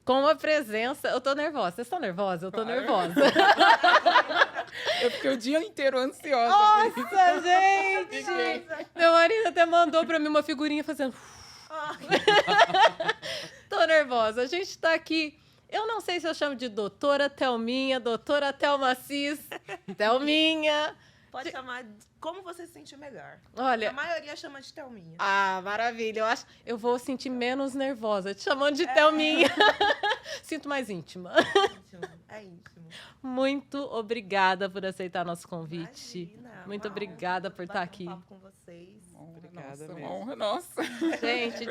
com a presença... Eu tô nervosa. Vocês estão nervosos? Eu tô nervosa. Eu fiquei o dia inteiro ansiosa. Nossa, gente! Meu marido até mandou pra mim uma figurinha fazendo... Tô nervosa. A gente tá aqui... Eu não sei se eu chamo de doutora Thelminha, doutora Thelma Cis, Thelminha. Pode chamar como você se sentir melhor. Olha... A maioria chama de Thelminha. Ah, maravilha. Eu acho eu vou sentir menos nervosa te chamando de Thelminha. Sinto mais íntima. É íntimo. Muito obrigada por aceitar nosso convite. Imagina, Muito uma obrigada honra por estar bater aqui. Um papo com vocês. Obrigada, Nossa, mesmo. uma honra nossa. Gente,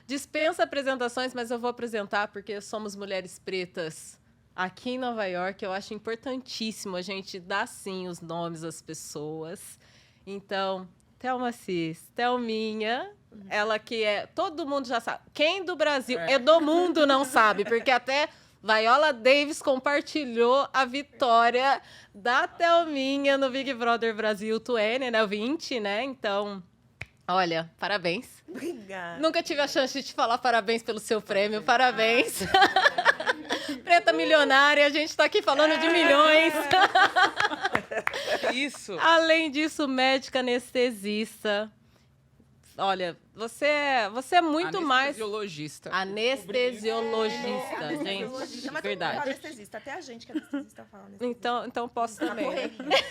dispensa apresentações, mas eu vou apresentar porque somos mulheres pretas aqui em Nova York. Eu acho importantíssimo a gente dar, sim, os nomes às pessoas. Então, Thelma Cis, Thelminha, ela que é... Todo mundo já sabe. Quem do Brasil é do mundo não sabe, porque até Viola Davis compartilhou a vitória da Thelminha no Big Brother Brasil 20, né? O 20, né? Então... Olha, parabéns. Obrigada. Nunca tive a chance de te falar parabéns pelo seu prêmio. Parabéns. Preta milionária, a gente tá aqui falando de milhões. Isso. Além disso, médica anestesista. Olha, você é muito mais... Anestesiologista. Anestesiologista, Mas gente. todo mundo fala Verdade. anestesista. Até a gente que é anestesista fala anestesista. Então posso Na também. né? correria.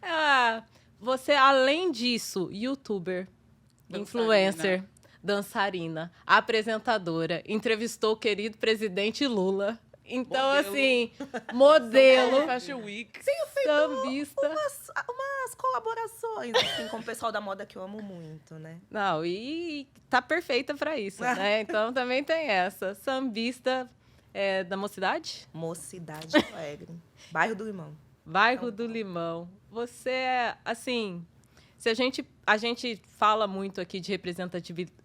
Ah, você, além disso, youtuber, Dançarina. influencer, dançarina, apresentadora, entrevistou o querido presidente Lula. Então, Modelo. assim, modelo, Fashion Week. sambista. Umas colaborações assim, com o pessoal da moda que eu amo muito, né? Não, e tá perfeita pra isso, né? Então, também tem essa. Sambista da Mocidade? Mocidade Alegre. Bairro do Limão. Bairro do Limão. Você é, assim, se a gente fala muito aqui de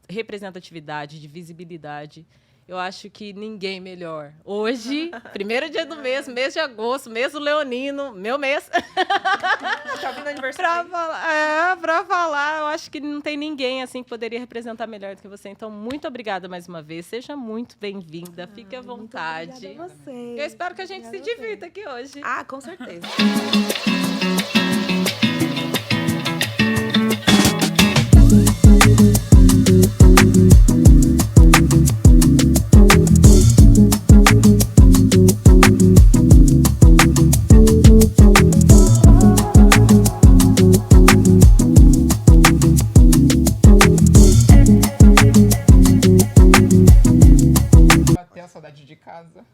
representatividade, de visibilidade, eu acho que ninguém melhor. Hoje, primeiro dia do mês de agosto, mês do leonino, meu mês, Tá vindo aniversário. pra falar, eu acho que não tem ninguém assim que poderia representar melhor do que você. Então, muito obrigada mais uma vez. Seja muito bem-vinda. Fique à vontade. Obrigada a vocês. Eu espero que a gente se Obrigada a vocês. divirta aqui hoje. Ah, com certeza. Bater a saudade de casa.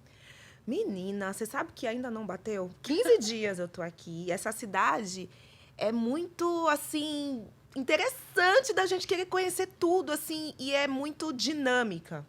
Menina, você sabe que ainda não bateu? 15 dias eu tô aqui. Essa cidade é muito, assim, interessante da gente querer conhecer tudo, assim, e é muito dinâmica.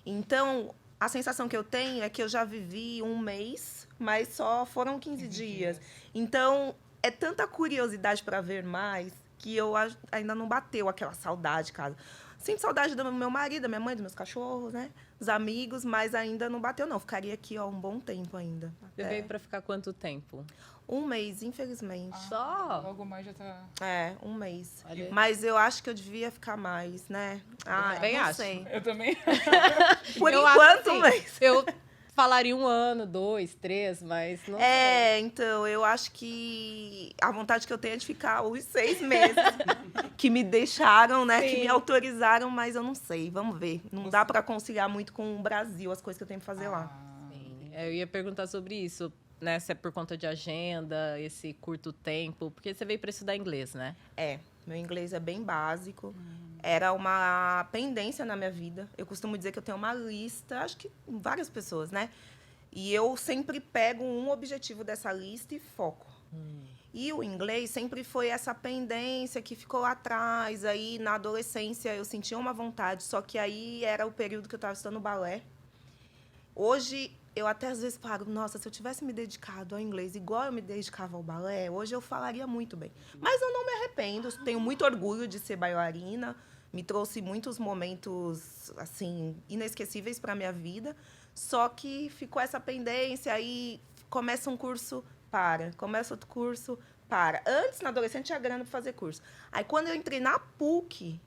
Então, a sensação que eu tenho é que eu já vivi um mês, mas só foram 15 dias. Então, é tanta curiosidade para ver mais que eu ainda não bateu aquela saudade, cara. Sinto saudade do meu marido, da minha mãe, dos meus cachorros, né? Dos amigos, mas ainda não bateu, não. Ficaria aqui, ó, um bom tempo ainda. Você veio pra ficar quanto tempo? Um mês, infelizmente. Só? Logo mais já tá... É, um mês. Olha aí. Mas eu acho que eu devia ficar mais, né? Ah, também não acho. sei. Eu também. Por Eu enquanto, acho, assim, um mês. Eu falaria 1 ano, 2, 3, mas não sei. É, então, eu acho que a vontade que eu tenho é de ficar os 6 meses que me deixaram, né? Que Sim. me autorizaram, mas eu não sei. Vamos ver. Não dá para conciliar muito com o Brasil, as coisas que eu tenho que fazer lá. Sim, eu ia perguntar sobre isso, né? Se é por conta de agenda, esse curto tempo, porque você veio para estudar inglês, né? É, meu inglês é bem básico. Era uma pendência na minha vida. Eu costumo dizer que eu tenho uma lista, acho que várias pessoas, né? E eu sempre pego um objetivo dessa lista e foco. E o inglês sempre foi essa pendência que ficou lá atrás. Aí, na adolescência, eu sentia uma vontade, só que aí era o período que eu estava estudando balé. Hoje, eu até às vezes paro, nossa, se eu tivesse me dedicado ao inglês igual eu me dedicava ao balé, hoje eu falaria muito bem. Mas eu não me arrependo, tenho muito orgulho de ser bailarina, me trouxe muitos momentos, assim, inesquecíveis para a minha vida, só que ficou essa pendência, aí começa um curso, para, começa outro curso, para. Antes, na adolescente, tinha grana para fazer curso. Aí, quando eu entrei na PUC,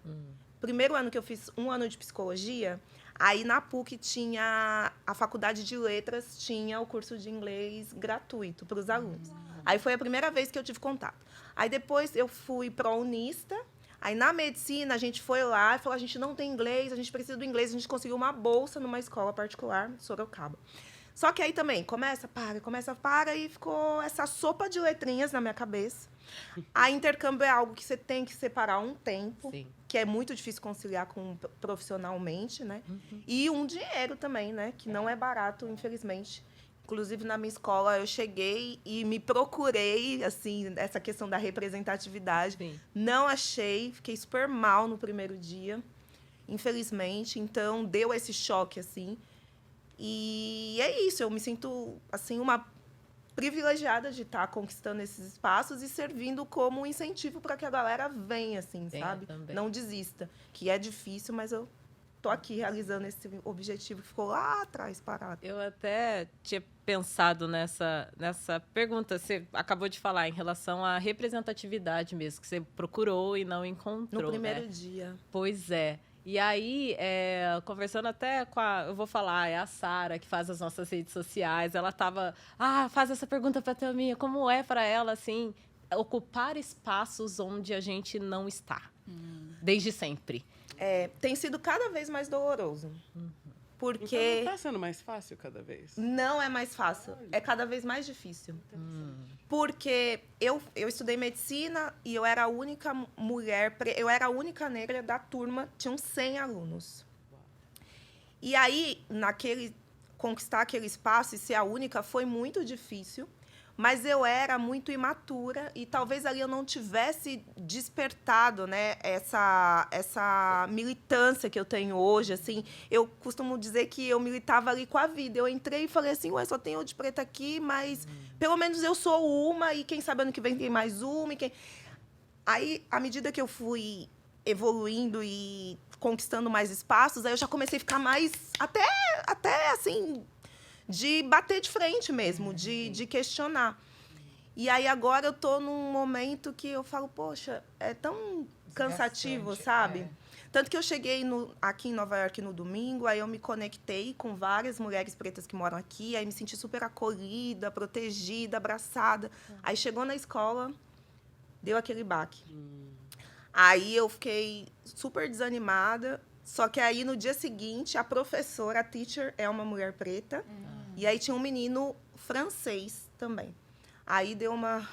primeiro ano que eu fiz 1 ano de psicologia, Aí, na PUC, a faculdade de letras tinha o curso de inglês gratuito para os alunos. Aí foi a primeira vez que eu tive contato. Aí, depois, eu fui pro-unista. Aí, na medicina, a gente foi lá e falou, a gente não tem inglês, a gente precisa do inglês. A gente conseguiu uma bolsa numa escola particular, em Sorocaba. Só que aí também, começa, para, e ficou essa sopa de letrinhas na minha cabeça. A intercâmbio é algo que você tem que separar um tempo, Sim. que é muito difícil conciliar profissionalmente, né? E um dinheiro também, né? Que não é barato, infelizmente. Inclusive, na minha escola, eu cheguei e me procurei, assim, essa questão da representatividade. Sim. Não achei, fiquei super mal no primeiro dia, infelizmente. Então, deu esse choque, assim. E é isso, eu me sinto, assim, uma privilegiada de estar conquistando esses espaços e servindo como um incentivo para que a galera venha, assim, Venha sabe? também. Não desista, que é difícil, mas eu tô aqui realizando esse objetivo que ficou lá atrás parado. Eu até tinha pensado nessa pergunta, você acabou de falar, em relação à representatividade mesmo, que você procurou e não encontrou, No primeiro né? dia. Pois é. E aí, conversando até com eu vou falar, é a Sara, que faz as nossas redes sociais, ela estava, faz essa pergunta para a Thelminha, como é para ela, assim, ocupar espaços onde a gente não está, desde sempre? Tem sido cada vez mais doloroso. Então Porque não tá sendo mais fácil cada vez? não é mais fácil, é cada vez mais difícil. Porque eu estudei medicina e eu era a única mulher, eu era a única negra da turma, tinham 100 alunos. E aí, conquistar aquele espaço e ser a única foi muito difícil, mas eu era muito imatura e talvez ali eu não tivesse despertado, né, essa militância que eu tenho hoje, assim. Eu costumo dizer que eu militava ali com a vida. Eu entrei e falei assim, ué, só tem eu de preta aqui, mas pelo menos eu sou uma e quem sabe ano que vem tem mais uma. Aí, à medida que eu fui evoluindo e conquistando mais espaços, aí eu já comecei a ficar mais, até assim, de bater de frente mesmo, de questionar. E aí agora eu tô num momento que eu falo, poxa, é tão cansativo, sabe? Tanto que eu cheguei aqui em Nova York no domingo, aí eu me conectei com várias mulheres pretas que moram aqui, aí me senti super acolhida, protegida, abraçada. Aí chegou na escola, deu aquele baque. Aí eu fiquei super desanimada, só que aí no dia seguinte, a professora, a teacher, é uma mulher preta, e aí tinha um menino francês também. Aí deu uma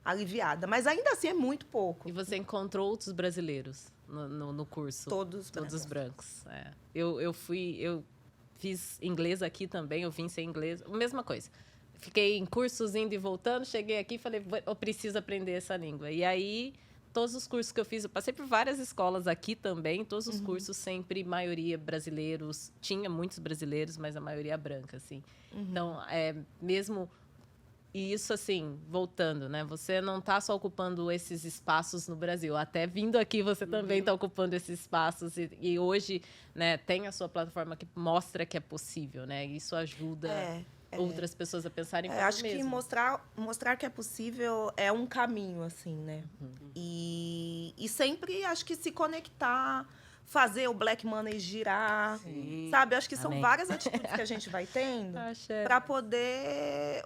aliviada, mas ainda assim é muito pouco. E você encontrou outros brasileiros no curso? Todos brancos. Eu fiz inglês aqui também, eu vim sem inglês, mesma coisa. Fiquei em cursos indo e voltando, cheguei aqui e falei, eu preciso aprender essa língua. E aí, todos os cursos que eu fiz, eu passei por várias escolas aqui também, todos os cursos sempre, maioria brasileiros, tinha muitos brasileiros, mas a maioria branca, assim. Então, mesmo... E isso, assim, voltando, né? Você não está só ocupando esses espaços no Brasil. Até vindo aqui, você também está ocupando esses espaços. E hoje, né, tem a sua plataforma que mostra que é possível, né? Isso ajuda outras pessoas a pensarem como acho mesmo. que mostrar que é possível é um caminho, assim, né? E sempre acho que se conectar, fazer o Black Money girar, sabe? Acho que são Amém. várias atitudes que a gente vai tendo para poder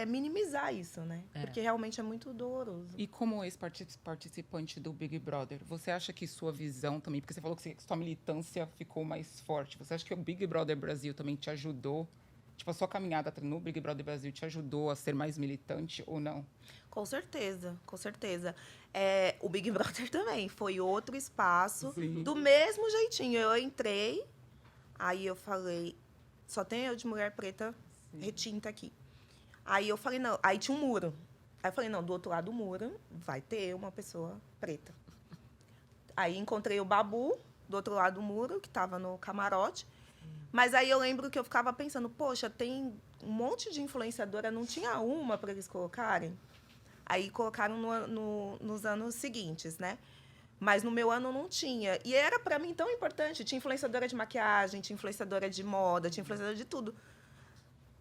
minimizar isso, né? Porque realmente é muito doloroso. E como ex-participante do Big Brother, você acha que sua visão também, porque você falou que sua militância ficou mais forte, você acha que o Big Brother Brasil também te ajudou? Tipo, a sua caminhada no Big Brother Brasil te ajudou a ser mais militante ou não? Com certeza, com certeza. O Big Brother também foi outro espaço, do mesmo jeitinho. Eu entrei, aí eu falei, só tem eu de mulher preta retinta aqui. Aí eu falei, não, aí tinha um muro. Aí eu falei, não, do outro lado do muro vai ter uma pessoa preta. Aí encontrei o Babu, do outro lado do muro, que estava no camarote. Mas aí eu lembro que eu ficava pensando, poxa, tem um monte de influenciadora, não tinha uma para eles colocarem? Aí colocaram nos anos seguintes, né? Mas no meu ano não tinha. E era para mim tão importante. Tinha influenciadora de maquiagem, tinha influenciadora de moda, tinha influenciadora de tudo.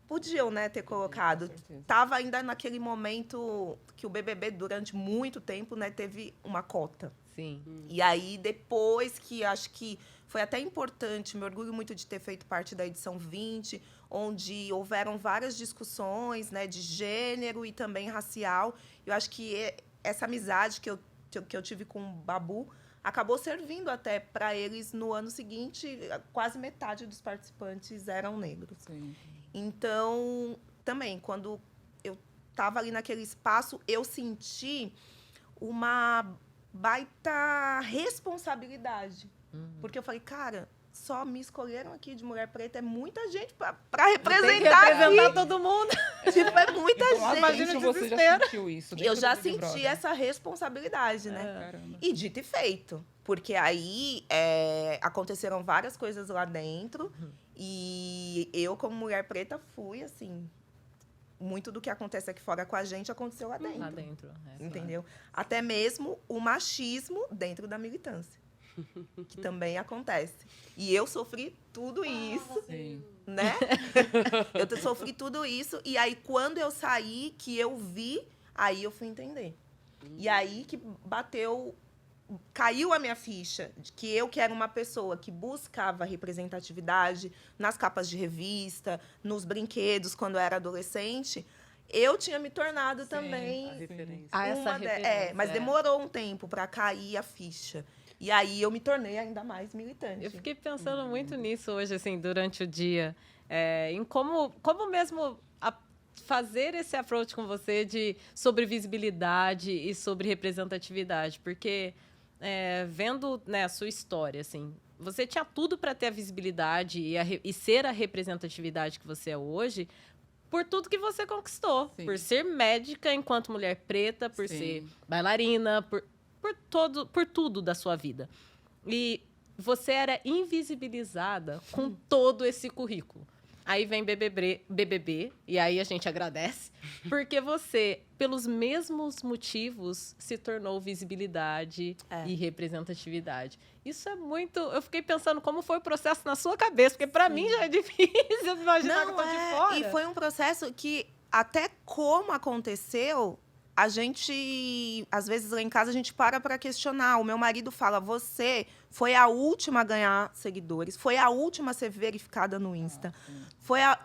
Podiam, né, ter colocado. Tava ainda naquele momento que o BBB, durante muito tempo, né, teve uma cota. Sim. E aí, depois que acho que Foi até importante, me orgulho muito de ter feito parte da edição 20, onde houveram várias discussões, né, de gênero e também racial. Eu acho que essa amizade que eu tive com o Babu acabou servindo até para eles no ano seguinte, quase metade dos participantes eram negros. Sim. Então, também, quando eu estava ali naquele espaço, eu senti uma baita responsabilidade. Porque eu falei, cara, só me escolheram aqui de mulher preta, é muita gente para representar aqui. todo mundo. Tipo, é muita Então, lá gente. dentro você já sentiu isso? Eu dentro já do Big senti Brother? essa responsabilidade, né? Caramba. E dito e feito. Porque aí aconteceram várias coisas lá dentro. E eu, como mulher preta, fui, assim... Muito do que acontece aqui fora com a gente aconteceu lá dentro. Lá dentro. Entendeu? Até mesmo o machismo dentro da militância. Que também acontece. E eu sofri tudo isso. Sim. Né? Eu sofri tudo isso. E aí, quando eu saí, que eu vi, aí eu fui entender. E aí que bateu... Caiu a minha ficha de que eu, que era uma pessoa que buscava representatividade nas capas de revista, nos brinquedos, quando eu era adolescente, eu tinha me tornado também... A referência. Essa referência, mas demorou um tempo para cair a ficha. E aí eu me tornei ainda mais militante. Eu fiquei pensando muito nisso hoje, assim, durante o dia. Em como mesmo fazer esse approach com você sobre visibilidade e sobre representatividade. Porque, vendo, né, a sua história, assim, você tinha tudo para ter a visibilidade e ser a representatividade que você é hoje por tudo que você conquistou. Sim. Por ser médica enquanto mulher preta, por Sim. ser bailarina, por tudo da sua vida. E você era invisibilizada com todo esse currículo. Aí vem BBB, e aí a gente agradece, porque você, pelos mesmos motivos, se tornou visibilidade e representatividade. Isso é muito... Eu fiquei pensando como foi o processo na sua cabeça, porque para mim já é difícil imaginar que eu tô de fora. E foi um processo que, até como aconteceu, a gente, às vezes lá em casa, a gente para questionar. O meu marido fala, você foi a última a ganhar seguidores, foi a última a ser verificada no Insta.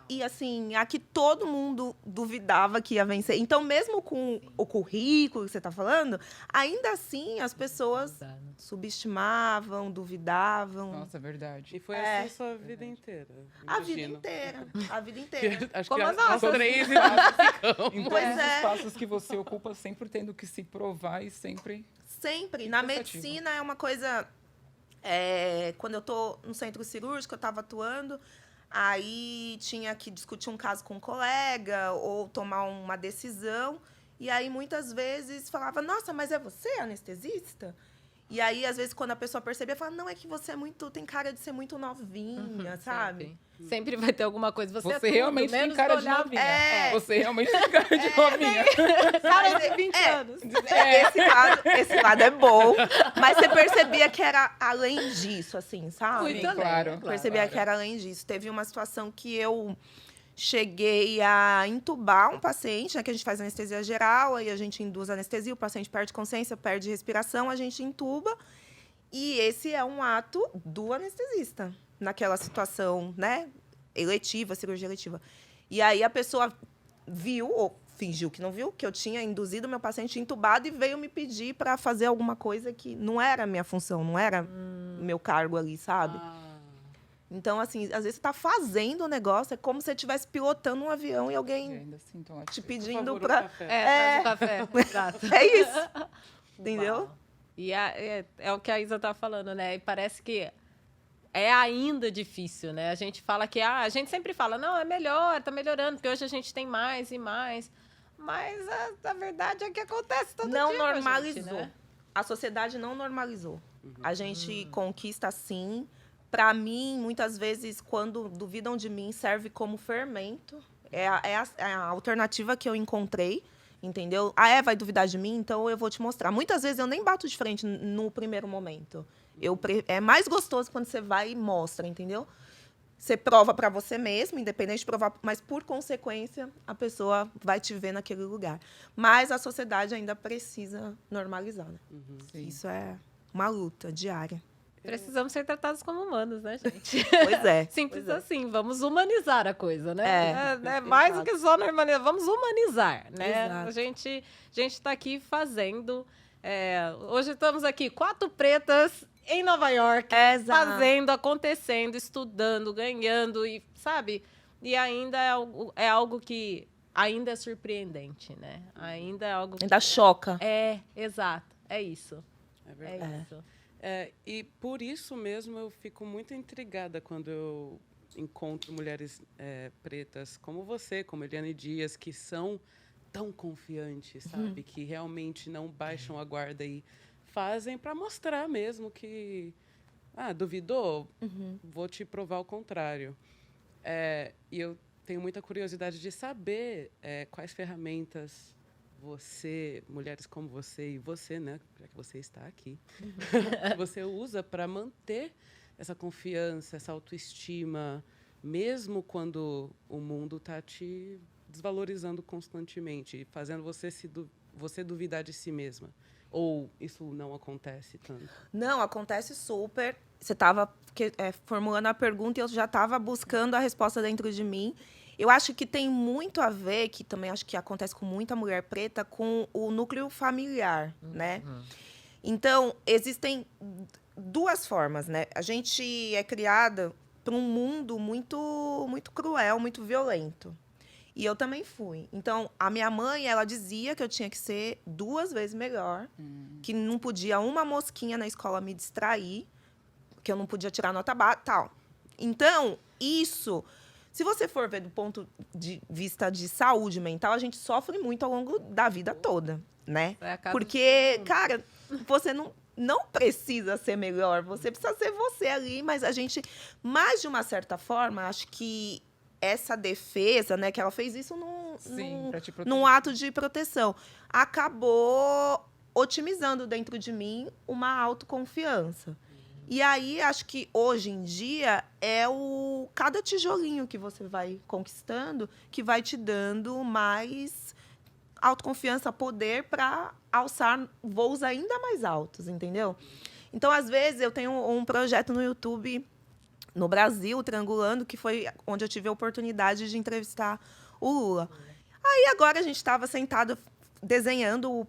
E assim, a que todo mundo duvidava que ia vencer. Então, mesmo com o currículo que você está falando, ainda assim as pessoas subestimavam, duvidavam. Nossa, é verdade. E foi assim sua vida inteira. A vida imagino. inteira. A vida inteira. Acho Como que as nossas. as três ficamos. Em Pois todos os é. espaços que você ocupa, sempre tendo que se provar e sempre... Sempre. Na Cansativo. medicina é uma coisa... quando eu tô no centro cirúrgico, eu estava atuando, aí tinha que discutir um caso com um colega ou tomar uma decisão. E aí, muitas vezes, falava, nossa, mas é você anestesista? E aí, às vezes, quando a pessoa percebia, falava, não, é que você tem cara de ser muito novinha, sabe? Sempre vai ter alguma coisa. Você é tudo, realmente tem menos cara de olhar- novinha. Você realmente tem cara de novinha. Cara de 20 anos. Esse lado é bom, mas você percebia que era além disso, assim, sabe? Muito Sim, além, claro. Percebia que era além disso. Teve uma situação que eu cheguei a entubar um paciente, né, que a gente faz anestesia geral, aí a gente induz anestesia, o paciente perde consciência, perde respiração, a gente entuba. E esse é um ato do anestesista, naquela situação, né, eletiva, cirurgia eletiva. E aí a pessoa viu, ou fingiu que não viu, que eu tinha induzido meu paciente entubado e veio me pedir para fazer alguma coisa que não era a minha função, não era meu cargo ali, sabe? Então, assim, às vezes você tá fazendo o negócio, é como se você estivesse pilotando um avião e E alguém ainda assim, então, te Por pedindo favor, para... um café. Traz o café. Exato. É isso. Entendeu? Uau. E é o que a Isa tá falando, né? E parece que é ainda difícil, né? A gente fala que... a gente sempre fala, não, é melhor, tá melhorando, porque hoje a gente tem mais e mais. Mas a verdade é que acontece todo Não dia com a normalizou. gente, né? A sociedade não normalizou. A gente conquista, sim. Para mim, muitas vezes, quando duvidam de mim, serve como fermento. É a alternativa que eu encontrei, entendeu? Vai duvidar de mim? Então eu vou te mostrar. Muitas vezes eu nem bato de frente no primeiro momento. É mais gostoso quando você vai e mostra, entendeu? Você prova para você mesmo, independente de provar, mas por consequência a pessoa vai te ver naquele lugar. Mas a sociedade ainda precisa normalizar, né? Sim. Isso é uma luta diária. Precisamos ser tratados como humanos, né, gente? Pois é. Simples Pois é. assim, vamos humanizar a coisa, né? É, Mais do exato. que só normalizar, vamos humanizar, né? Exato. A gente tá aqui fazendo. Hoje estamos aqui, 4 pretas em Nova York, Exato. fazendo, acontecendo, estudando, ganhando, e sabe? E ainda é algo que ainda é surpreendente, né? Ainda é algo que... Ainda choca. Exato, é isso. É É verdade. isso. E por isso mesmo eu fico muito intrigada quando eu encontro mulheres pretas como você, como Eliane Dias, que são tão confiantes, sabe? Que realmente não baixam a guarda e fazem para mostrar mesmo que... duvidou? Vou te provar o contrário. E eu tenho muita curiosidade de saber quais ferramentas você, mulheres como você e você, né, já que você está aqui, você usa para manter essa confiança, essa autoestima, mesmo quando o mundo está te desvalorizando constantemente, fazendo você duvidar de si mesma. Ou isso não acontece tanto? Não, acontece super. Você estava formulando a pergunta e eu já estava buscando a resposta dentro de mim. Eu acho que tem muito a ver, que também acho que acontece com muita mulher preta, com o núcleo familiar, né? Então, existem 2 formas, né? A gente é criada para um mundo muito, muito cruel, muito violento. E eu também fui. Então, a minha mãe, ela dizia que eu tinha que ser 2 vezes melhor, que não podia uma mosquinha na escola me distrair, que eu não podia tirar nota baixa, tal. Então, isso, se você for ver do ponto de vista de saúde mental, a gente sofre muito ao longo da vida toda, né? Porque, cara, você não precisa ser melhor, você precisa ser você ali, mas a gente, mais de uma certa forma, acho que essa defesa, né, que ela fez isso num ato de proteção, acabou otimizando dentro de mim uma autoconfiança. E aí, acho que hoje em dia cada tijolinho que você vai conquistando que vai te dando mais autoconfiança, poder para alçar voos ainda mais altos, entendeu? Então, às vezes, eu tenho um projeto no YouTube no Brasil, Triangulando, que foi onde eu tive a oportunidade de entrevistar o Lula. Aí agora a gente estava sentado desenhando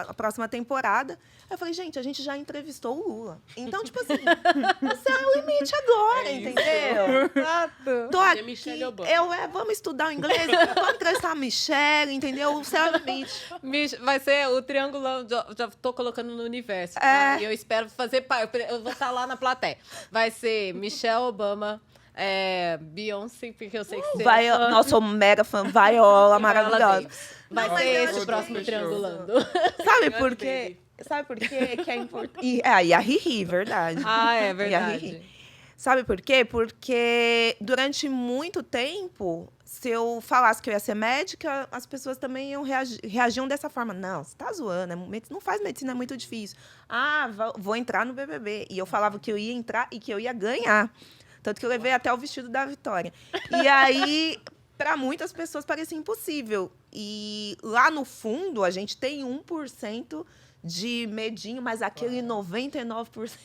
a próxima temporada. Eu falei, gente, a gente já entrevistou o Lula. Então, tipo assim, o céu é o limite agora, entendeu? Exato. Tô aqui, Michelle Obama. vamos estudar o inglês, vamos entrevistar a Michelle, entendeu? O céu é o limite. Vai ser o triangulão, já tô colocando no universo. Tá? E eu espero fazer parte, eu vou estar lá na plateia. Vai ser Michelle Obama, Beyoncé, porque eu sei que você Vai, é fã. nossa, sou mega fã, Viola, maravilhosa. Davis. Vai Não, ser mas eu esse acho o próximo que- triangulando. Sabe por quê? Sabe por quê que é importante? E a Riri, verdade. É E a verdade. Riri. Sabe por quê? Porque durante muito tempo, se eu falasse que eu ia ser médica, as pessoas também reagiam dessa forma. Não, você tá zoando, não faz medicina, é muito difícil. Vou entrar no BBB. E eu falava que eu ia entrar e que eu ia ganhar. Tanto que eu levei até o vestido da Vitória. E aí, para muitas pessoas, parecia impossível. E lá no fundo, a gente tem 1% de medinho, mas aquele 99%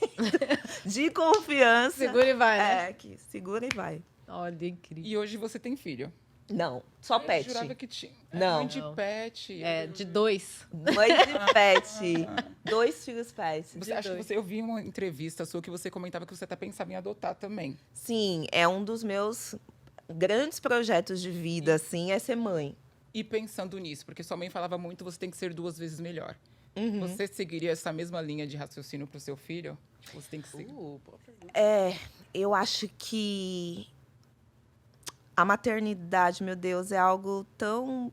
de confiança. Segura e vai, né? Que segura e vai. Olha, incrível. E hoje você tem filho. Não, só Eu pet. jurava que tinha. Não. Mãe de pet. De 2. Mãe de pet. 2 filhos pets. Eu vi uma entrevista sua que você comentava que você até pensava em adotar também. Sim, é um dos meus grandes projetos de vida, assim, é ser mãe. E pensando nisso, porque sua mãe falava muito, você tem que ser 2 vezes melhor. Você seguiria essa mesma linha de raciocínio para o seu filho? Você tem que seguir. Eu acho que a maternidade, meu Deus, é algo tão...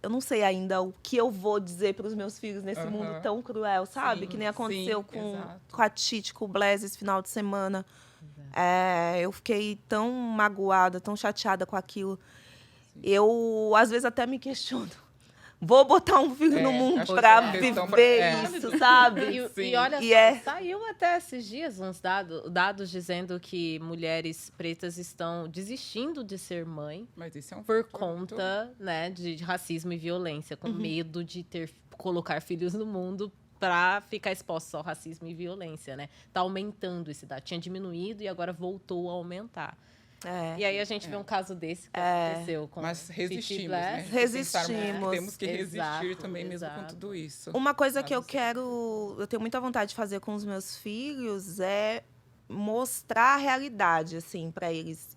Eu não sei ainda o que eu vou dizer para os meus filhos nesse mundo tão cruel, sabe? Sim, que nem aconteceu sim, exato. com a Titi, com o Blaise esse final de semana. Eu fiquei tão magoada, tão chateada com aquilo. Eu, às vezes, até me questiono. Vou botar um filho no mundo acho para que é uma questão viver isso, sabe? E olha só, saiu até esses dias uns dados dizendo que mulheres pretas estão desistindo de ser mãe Mas isso é um por fator muito- conta, né, de racismo e violência, com medo de colocar filhos no mundo para ficar expostos ao racismo e violência, né? Tá aumentando esse dado. Tinha diminuído e agora voltou a aumentar. E aí a gente vê um caso desse que aconteceu com Mas resistimos, Black. né? Resistimos. Temos que resistir Exato, também, mesmo com exato. tudo isso. Uma coisa que eu tenho muita vontade de fazer com os meus filhos é mostrar a realidade, assim, para eles.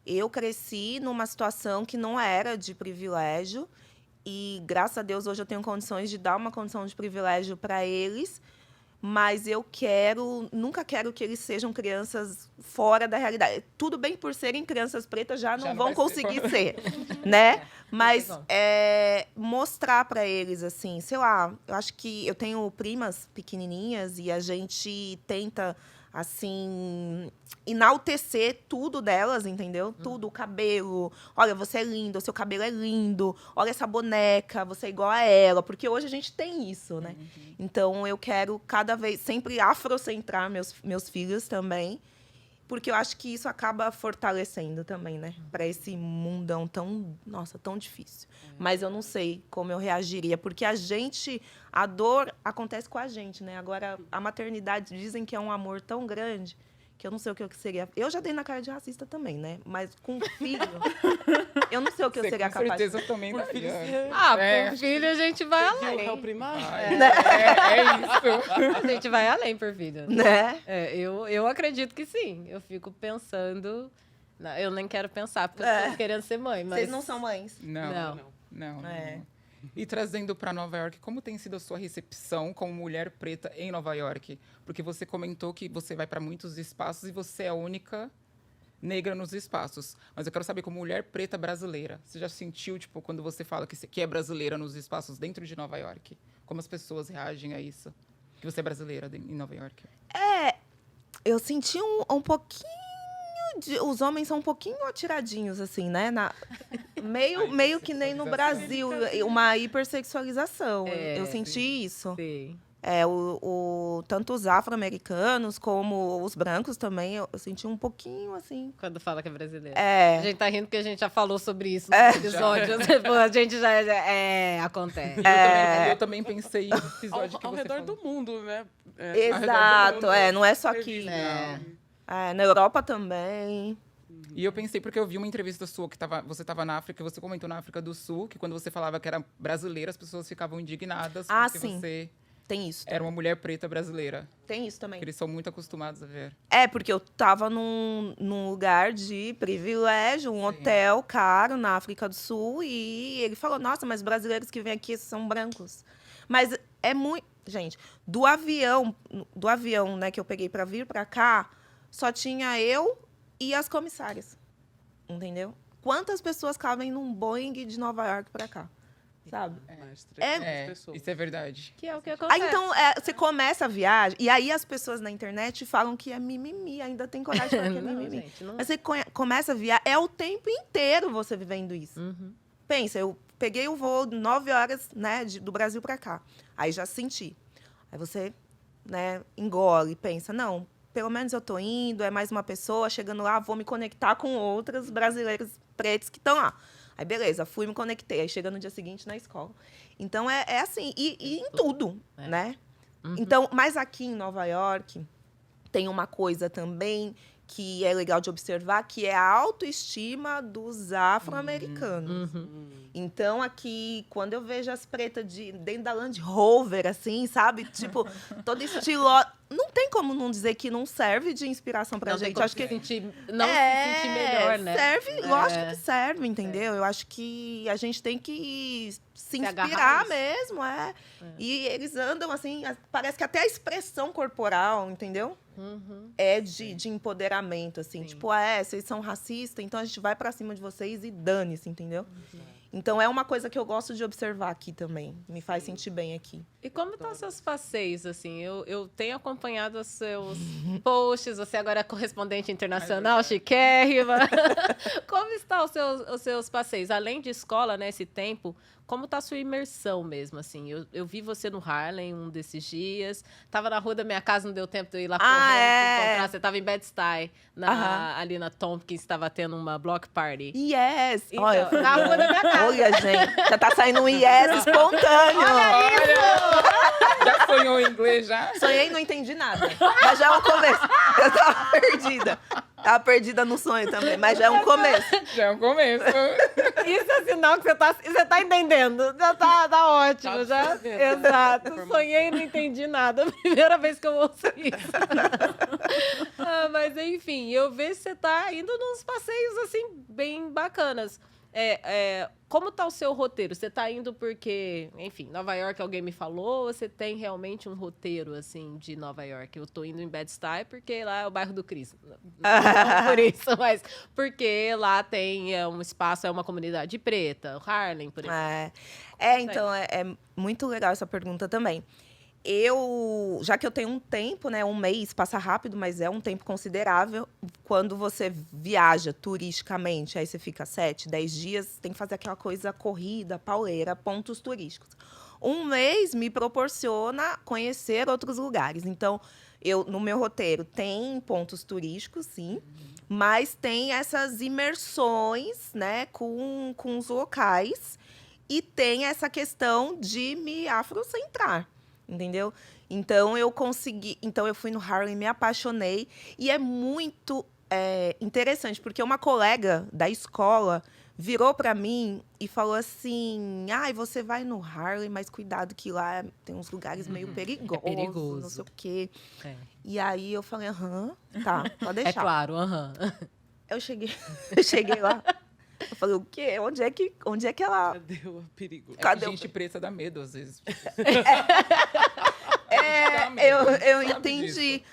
Eu cresci numa situação que não era de privilégio e, graças a Deus, hoje eu tenho condições de dar uma condição de privilégio para eles, mas eu nunca quero que eles sejam crianças fora da realidade. Tudo bem por serem crianças pretas, já não vão conseguir ser, né? Mas mostrar para eles, assim, sei lá, eu acho que eu tenho primas pequenininhas e a gente tenta, assim, enaltecer tudo delas, entendeu? Tudo, o cabelo. Olha, você é lindo, o seu cabelo é lindo. Olha essa boneca, você é igual a ela. Porque hoje a gente tem isso, né? Então, eu quero cada vez, sempre afrocentrar meus filhos também. Porque eu acho que isso acaba fortalecendo também, né? Para esse mundão tão difícil. Mas eu não sei como eu reagiria. Porque a dor acontece com a gente, né? Agora, a maternidade, dizem que é um amor tão grande que eu não sei o que eu seria. Eu já dei na cara de racista também, né? Mas com filho, eu não sei o que eu seria capaz de fazer. Com certeza também daria. Com filho a gente vai É além. o primário? É isso. A gente vai além por filho. Né? Eu acredito que sim. Eu fico pensando... Não, eu nem quero pensar, porque eu tô querendo ser mãe. Mas... Vocês não são mães? Não. E trazendo para Nova York, como tem sido a sua recepção como mulher preta em Nova York? Porque você comentou que você vai para muitos espaços e você é a única negra nos espaços. Mas eu quero saber, como mulher preta brasileira, você já sentiu, tipo, quando você fala que é brasileira nos espaços dentro de Nova York? Como as pessoas reagem a isso? Que você é brasileira em Nova York? Eu senti um pouquinho os homens são um pouquinho atiradinhos, assim, né? Meio que nem no Brasil, uma hipersexualização. Eu senti isso. Sim. Tanto os afro-americanos como os brancos também, eu senti um pouquinho, assim. Quando fala que é brasileiro. A gente tá rindo porque a gente já falou sobre isso no episódio. A gente já acontece. Eu também pensei no episódio que ao você redor falou. do mundo, né? Exato, não é só aqui. Na Europa também. E eu pensei, porque eu vi uma entrevista sua que você estava na África, você comentou na África do Sul, que quando você falava que era brasileira, as pessoas ficavam indignadas porque você tem isso era uma mulher preta brasileira. Tem isso também. Eles são muito acostumados a ver. Porque eu tava num lugar de privilégio, um hotel caro na África do Sul, e ele falou, nossa, mas brasileiros que vêm aqui são brancos. Mas é muito... Gente, do avião, né, que eu peguei para vir para cá, só tinha eu e as comissárias, entendeu? Quantas pessoas cabem num Boeing de Nova York para cá, sabe? Isso é verdade. Que é o que acontece. Aí, então, você começa a viagem, e aí as pessoas na internet falam que é mimimi, ainda tem coragem de falar que é mimimi. Gente, não... Mas você começa a viajar, é o tempo inteiro você vivendo isso. Pensa, eu peguei o voo 9 horas, né, do Brasil para cá. Aí já senti. Aí você, né, engole, pensa, não, pelo menos eu tô indo, é mais uma pessoa, chegando lá, vou me conectar com outras brasileiras pretas que estão lá. Aí, beleza, fui, me conectei. Aí, chega no dia seguinte na escola. Então, é assim. E em tudo, né? Então, mas aqui em Nova York, tem uma coisa também que é legal de observar, que é a autoestima dos afro-americanos. Então, aqui, quando eu vejo as pretas dentro da Land Rover, assim, sabe? Tipo, todo estilo... Não tem como não dizer que não serve de inspiração pra gente. Acho que se sentir melhor, né? Serve, lógico que serve, entendeu? Eu acho que a gente tem que se inspirar mesmo, E eles andam assim, parece que até a expressão corporal, entendeu? É de empoderamento, assim. Tipo, vocês são racistas, então a gente vai pra cima de vocês e dane-se, entendeu? Então, é uma coisa que eu gosto de observar aqui também. Me faz sentir bem aqui. E como estão seus passeios, assim? Eu tenho acompanhado os seus posts. Você agora é correspondente internacional, chiquérrima. Como estão os seus passeios? Além de escola, né, esse tempo, como tá a sua imersão mesmo, assim? Eu vi você no Harlem um desses dias. Tava na rua da minha casa, não deu tempo de eu ir lá correndo te encontrar. Você tava em Bed-Stuy, ali na Tompkins, estava tendo uma block party. Yes! Então, Olha, na rua da minha casa. olha, gente, já tá saindo um yes espontâneo. Já sonhou em inglês, já? Sonhei e não entendi nada. Mas já é um começo. Eu tava perdida. Tava perdida no sonho também, mas já é um começo. Já é um começo. Isso é sinal que você tá entendendo. Já tá ótimo, Tá já. absorvendo. Exato. Sonhei e não entendi nada. Primeira vez que eu ouço isso. Mas enfim, eu vejo que você tá indo nos passeios, assim, bem bacanas. Como tá o seu roteiro? Você tá indo porque, enfim, Nova York alguém me falou, ou você tem realmente um roteiro, assim, de Nova York? Eu tô indo em Bed-Stuy porque lá é o bairro do Cris. Não por isso, mas porque lá tem um espaço, é uma comunidade preta, o Harlem, por exemplo. Então, é muito legal essa pergunta também. Já que eu tenho um tempo, né, um mês, passa rápido, mas é um tempo considerável. Quando você viaja turisticamente, aí você fica 7, 10 dias, tem que fazer aquela coisa corrida, pauleira, pontos turísticos. Um mês me proporciona conhecer outros lugares. Então, no meu roteiro tem pontos turísticos, sim, mas tem essas imersões, né, com os locais e tem essa questão de me afrocentrar. Entendeu? Então, eu fui no Harlem, me apaixonei. E é muito interessante, porque uma colega da escola virou para mim e falou assim, você vai no Harlem, mas cuidado que lá tem uns lugares meio perigosos, perigoso. não sei o quê. É. E aí, eu falei, tá, pode deixar. É claro, Eu cheguei lá, eu falei, o quê? Onde é que ela... Cadê o perigo? Cadê Gente preta dá medo, às vezes. Eu Sabe entendi. disso.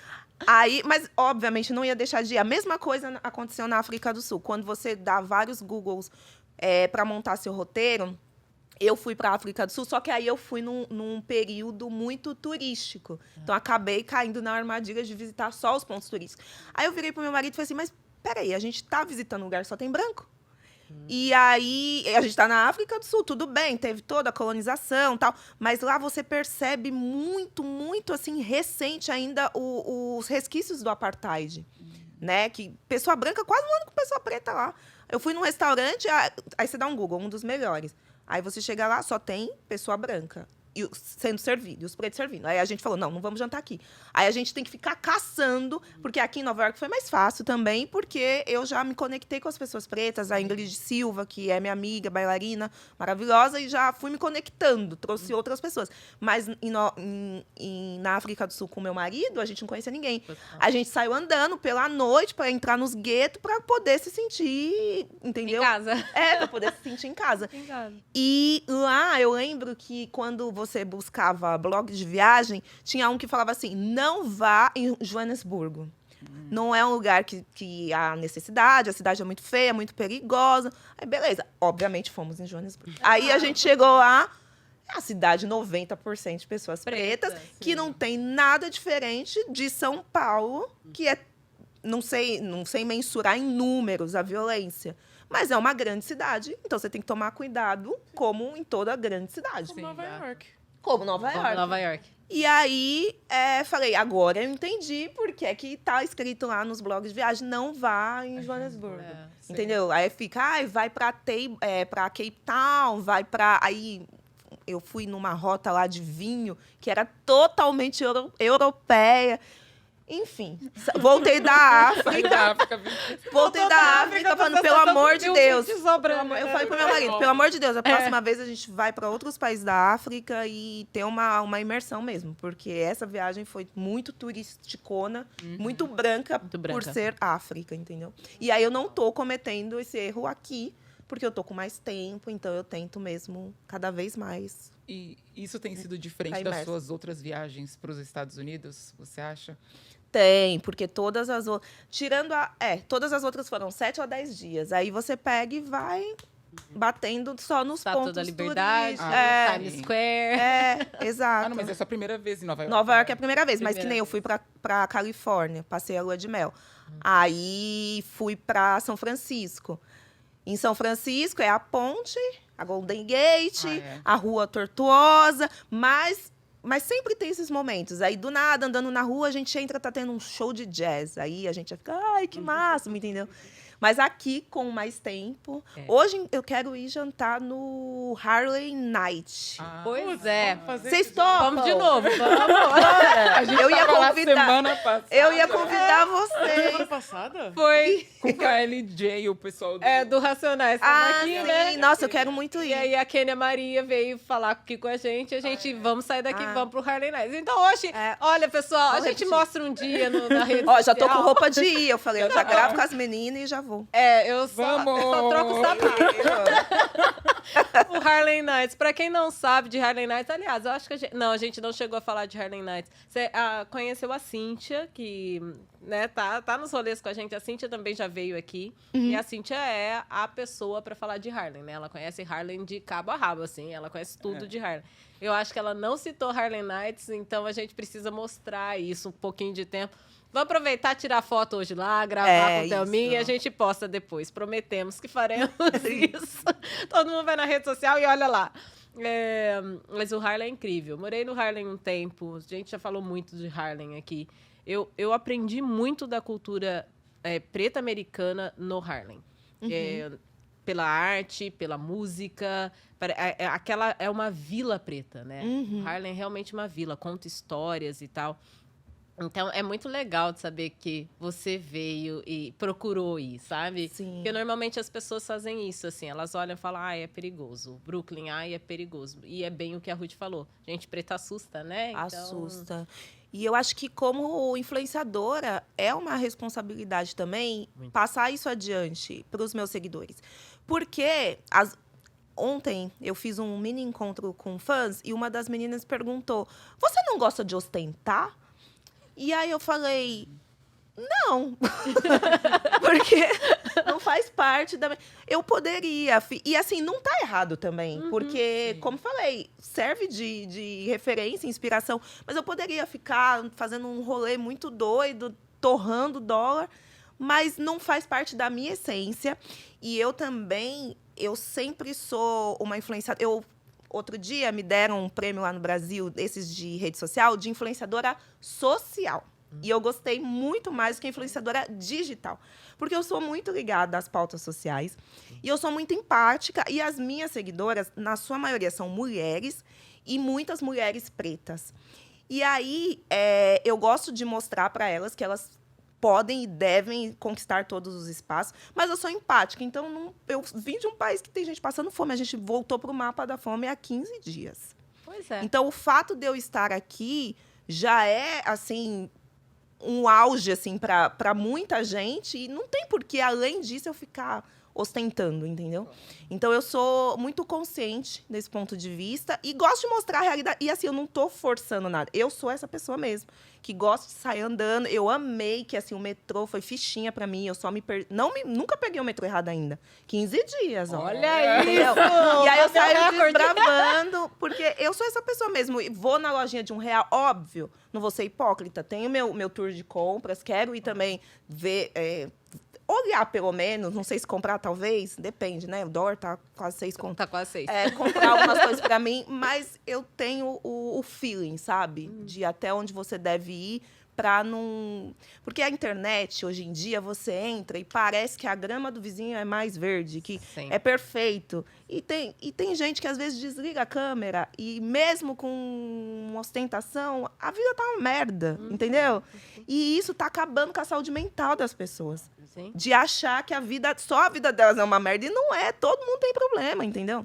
Aí, mas, obviamente, não ia deixar de ir. A mesma coisa aconteceu na África do Sul. Quando você dá vários Googles para montar seu roteiro, eu fui para a África do Sul, só que aí eu fui num período muito turístico. Então, acabei caindo na armadilha de visitar só os pontos turísticos. Aí eu virei pro meu marido e falei assim, mas peraí, a gente tá visitando um lugar que só tem branco? E aí, a gente está na África do Sul, tudo bem, teve toda a colonização e tal, mas lá você percebe muito, muito, assim, recente ainda os resquícios do apartheid, né? Que pessoa branca quase um ano com pessoa preta lá. Eu fui num restaurante, aí você dá um Google, um dos melhores. Aí você chega lá, só tem pessoa branca. Sendo servido, e os pretos servindo. Aí a gente falou, não vamos jantar aqui. Aí a gente tem que ficar caçando, porque aqui em Nova York foi mais fácil também, porque eu já me conectei com as pessoas pretas, a Ingrid Silva, que é minha amiga, bailarina, maravilhosa, e já fui me conectando, trouxe outras pessoas. Mas na África do Sul, com meu marido, a gente não conhecia ninguém. A gente saiu andando pela noite para entrar nos guetos, para poder se sentir, entendeu? Em casa. Para poder se sentir em casa. Em casa. E lá, eu lembro que quando você buscava blog de viagem, tinha um que falava assim, não vá em Joanesburgo. Não é um lugar que há necessidade, a cidade é muito feia, muito perigosa. Aí, beleza. Obviamente, fomos em Joanesburgo. Aí, a gente chegou lá, a cidade, 90% de pessoas pretas, que não tem nada diferente de São Paulo, que é, não sei mensurar em números a violência. Mas é uma grande cidade, então você tem que tomar cuidado, como em toda grande cidade. Como Nova York. Como Nova York. Nova York. E aí, falei, agora eu entendi por que tá escrito lá nos blogs de viagem, não vá em Joanesburgo. Entendeu? Aí fica, vai pra Cape Town, vai pra... Aí eu fui numa rota lá de vinho, que era totalmente europeia. Enfim, voltei da África. Voltei da África falando, pelo amor de Deus. Eu falei pro meu marido, pelo amor de Deus, a próxima vez a gente vai para outros países da África e ter uma imersão mesmo. Porque essa viagem foi muito turisticona, muito branca por ser África, entendeu? E aí eu não tô cometendo esse erro aqui, porque eu tô com mais tempo, então eu tento mesmo cada vez mais. E isso tem sido diferente das suas outras viagens para os Estados Unidos, você acha? Tem, porque todas as outras... todas as outras foram 7 ou 10 dias. Aí você pega e vai batendo só nos pontos da Liberdade, Times Square. Exato. Não, mas é a sua primeira vez em Nova York. Nova York é a primeira vez, mas que nem eu fui pra Califórnia, passei a lua de mel. Aí fui pra São Francisco. Em São Francisco é a ponte, a Golden Gate, Ah, é. a Rua Tortuosa, mas sempre tem esses momentos. Aí, do nada, andando na rua, a gente entra, tá tendo um show de jazz. Aí a gente vai ficar, ai, que máximo, entendeu? Mas aqui, com mais tempo... Hoje eu quero ir jantar no Harlem Night. Pois é. vamos fazer Vocês isso. topam? Vamos de novo, vamos. A gente Eu ia tava lá convidar- semana passada. Eu ia convidar vocês. Semana passada? Foi Com o KLJ, o pessoal do... do Racionais. Tamo Ah, aqui, sim. né? Nossa, eu quero muito E ir. aí a Kênia Maria veio falar aqui com a gente. A gente, vamos sair daqui, Ah. vamos pro Harlem Nights. Então hoje, É. olha, pessoal, a Vamos gente repetir. mostra um dia na rede Ó, já tô com social. roupa de ir. Eu falei, eu já gravo com as meninas e já vou. Eu só Vamos! troco o sapato. O Harlem Nights. Pra quem não sabe de Harlem Nights, aliás, eu acho que a gente não chegou a falar de Harlem Nights. Você conheceu a Cíntia, que né, tá nos rolês com a gente. A Cíntia também já veio aqui. E a Cíntia é a pessoa pra falar de Harlem, né? Ela conhece Harlem de cabo a rabo, assim. Ela conhece tudo de Harlem. Eu acho que ela não citou Harlem Nights, então a gente precisa mostrar isso um pouquinho de tempo. Vamos aproveitar, tirar foto hoje lá, gravar com o Thelminha e a gente posta depois. Prometemos que faremos isso. Todo mundo vai na rede social e olha lá. Mas o Harlem é incrível. Morei no Harlem um tempo. A gente já falou muito de Harlem aqui. Eu aprendi muito da cultura preta americana no Harlem. Pela arte, pela música. Aquela é uma vila preta, né? Harlem é realmente uma vila. Conta histórias e tal. Então, é muito legal de saber que você veio e procurou ir, sabe? Sim. Porque normalmente as pessoas fazem isso, assim. Elas olham e falam, é perigoso. Brooklyn, é perigoso. E é bem o que a Ruth falou. Gente preta assusta, né? Então... Assusta. E eu acho que, como influenciadora, é uma responsabilidade também passar isso adiante para os meus seguidores. Porque ontem eu fiz um mini encontro com fãs e uma das meninas perguntou: você não gosta de ostentar? E aí eu falei, não, porque não faz parte da... Eu poderia, e assim, não tá errado também, porque, como falei, serve de referência, inspiração, mas eu poderia ficar fazendo um rolê muito doido, torrando dólar, mas não faz parte da minha essência. E eu também, eu sempre sou uma influenciadora... Outro dia me deram um prêmio lá no Brasil, esses de rede social, de influenciadora social. E eu gostei muito mais do que influenciadora digital. Porque eu sou muito ligada às pautas sociais. E eu sou muito empática. E as minhas seguidoras, na sua maioria, são mulheres. E muitas mulheres pretas. E aí, eu gosto de mostrar para elas que elas podem e devem conquistar todos os espaços, mas eu sou empática, então eu vim de um país que tem gente passando fome, a gente voltou para o mapa da fome há 15 dias. Pois é. Então, o fato de eu estar aqui já é, assim, um auge, assim, para muita gente, e não tem por que, além disso, eu ficar ostentando, entendeu? Então, eu sou muito consciente desse ponto de vista e gosto de mostrar a realidade. E, assim, eu não estou forçando nada. Eu sou essa pessoa mesmo, que gosta de sair andando. Eu amei que, assim, o metrô foi fichinha para mim. Eu só nunca peguei o metrô errado ainda. 15 dias, ó. Olha Entendeu? isso! E aí eu Bateu saio recorde. desbravando, porque eu sou essa pessoa mesmo. E vou na lojinha de R$1, óbvio, não vou ser hipócrita. Tenho meu tour de compras, quero ir também ver... olhar, pelo menos, não sei se comprar, talvez, depende, né? O dólar tá quase 6 conto. Tá quase 6. Comprar algumas coisas para mim, mas eu tenho o feeling, sabe? De até onde você deve ir para não... Porque a internet, hoje em dia, você entra e parece que a grama do vizinho é mais verde, que Sim. é perfeito. E tem gente que, às vezes, desliga a câmera e, mesmo com ostentação, a vida tá uma merda, entendeu? E isso tá acabando com a saúde mental das pessoas. Sim. De achar que só a vida delas é uma merda. E não é, todo mundo tem problema, entendeu?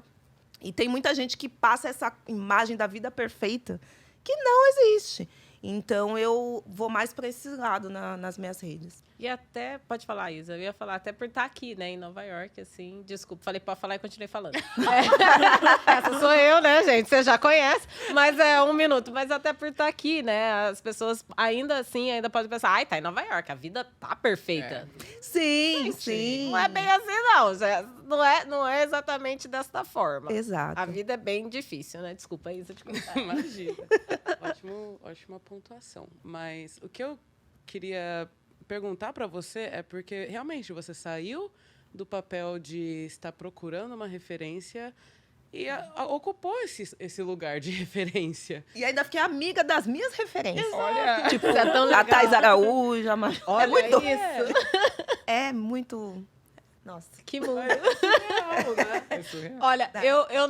E tem muita gente que passa essa imagem da vida perfeita que não existe. Então, eu vou mais para esse lado nas minhas redes. E até, pode falar, Isa, eu ia falar até por estar aqui, né, em Nova York, assim, desculpa, falei para falar e continuei falando. Essa sou eu, né, gente, você já conhece, mas é 1 minuto, mas até por estar aqui, né, as pessoas ainda assim, ainda podem pensar, ai, tá em Nova York, a vida tá perfeita. Sim, Gente, sim. não é bem assim, não, não é exatamente desta forma. Exato. A vida é bem difícil, né, desculpa, Isa, te contar. Imagina. Ótima pontuação. Mas o que eu queria perguntar para você é porque realmente você saiu do papel de estar procurando uma referência E ocupou esse lugar de referência. E ainda fiquei amiga das minhas referências. Olha, Tipo, você é tão legal. A Thais Araújo, a Olha muito... isso. É muito... Nossa. Que mundo. Surreal, né? é surreal. Olha, eu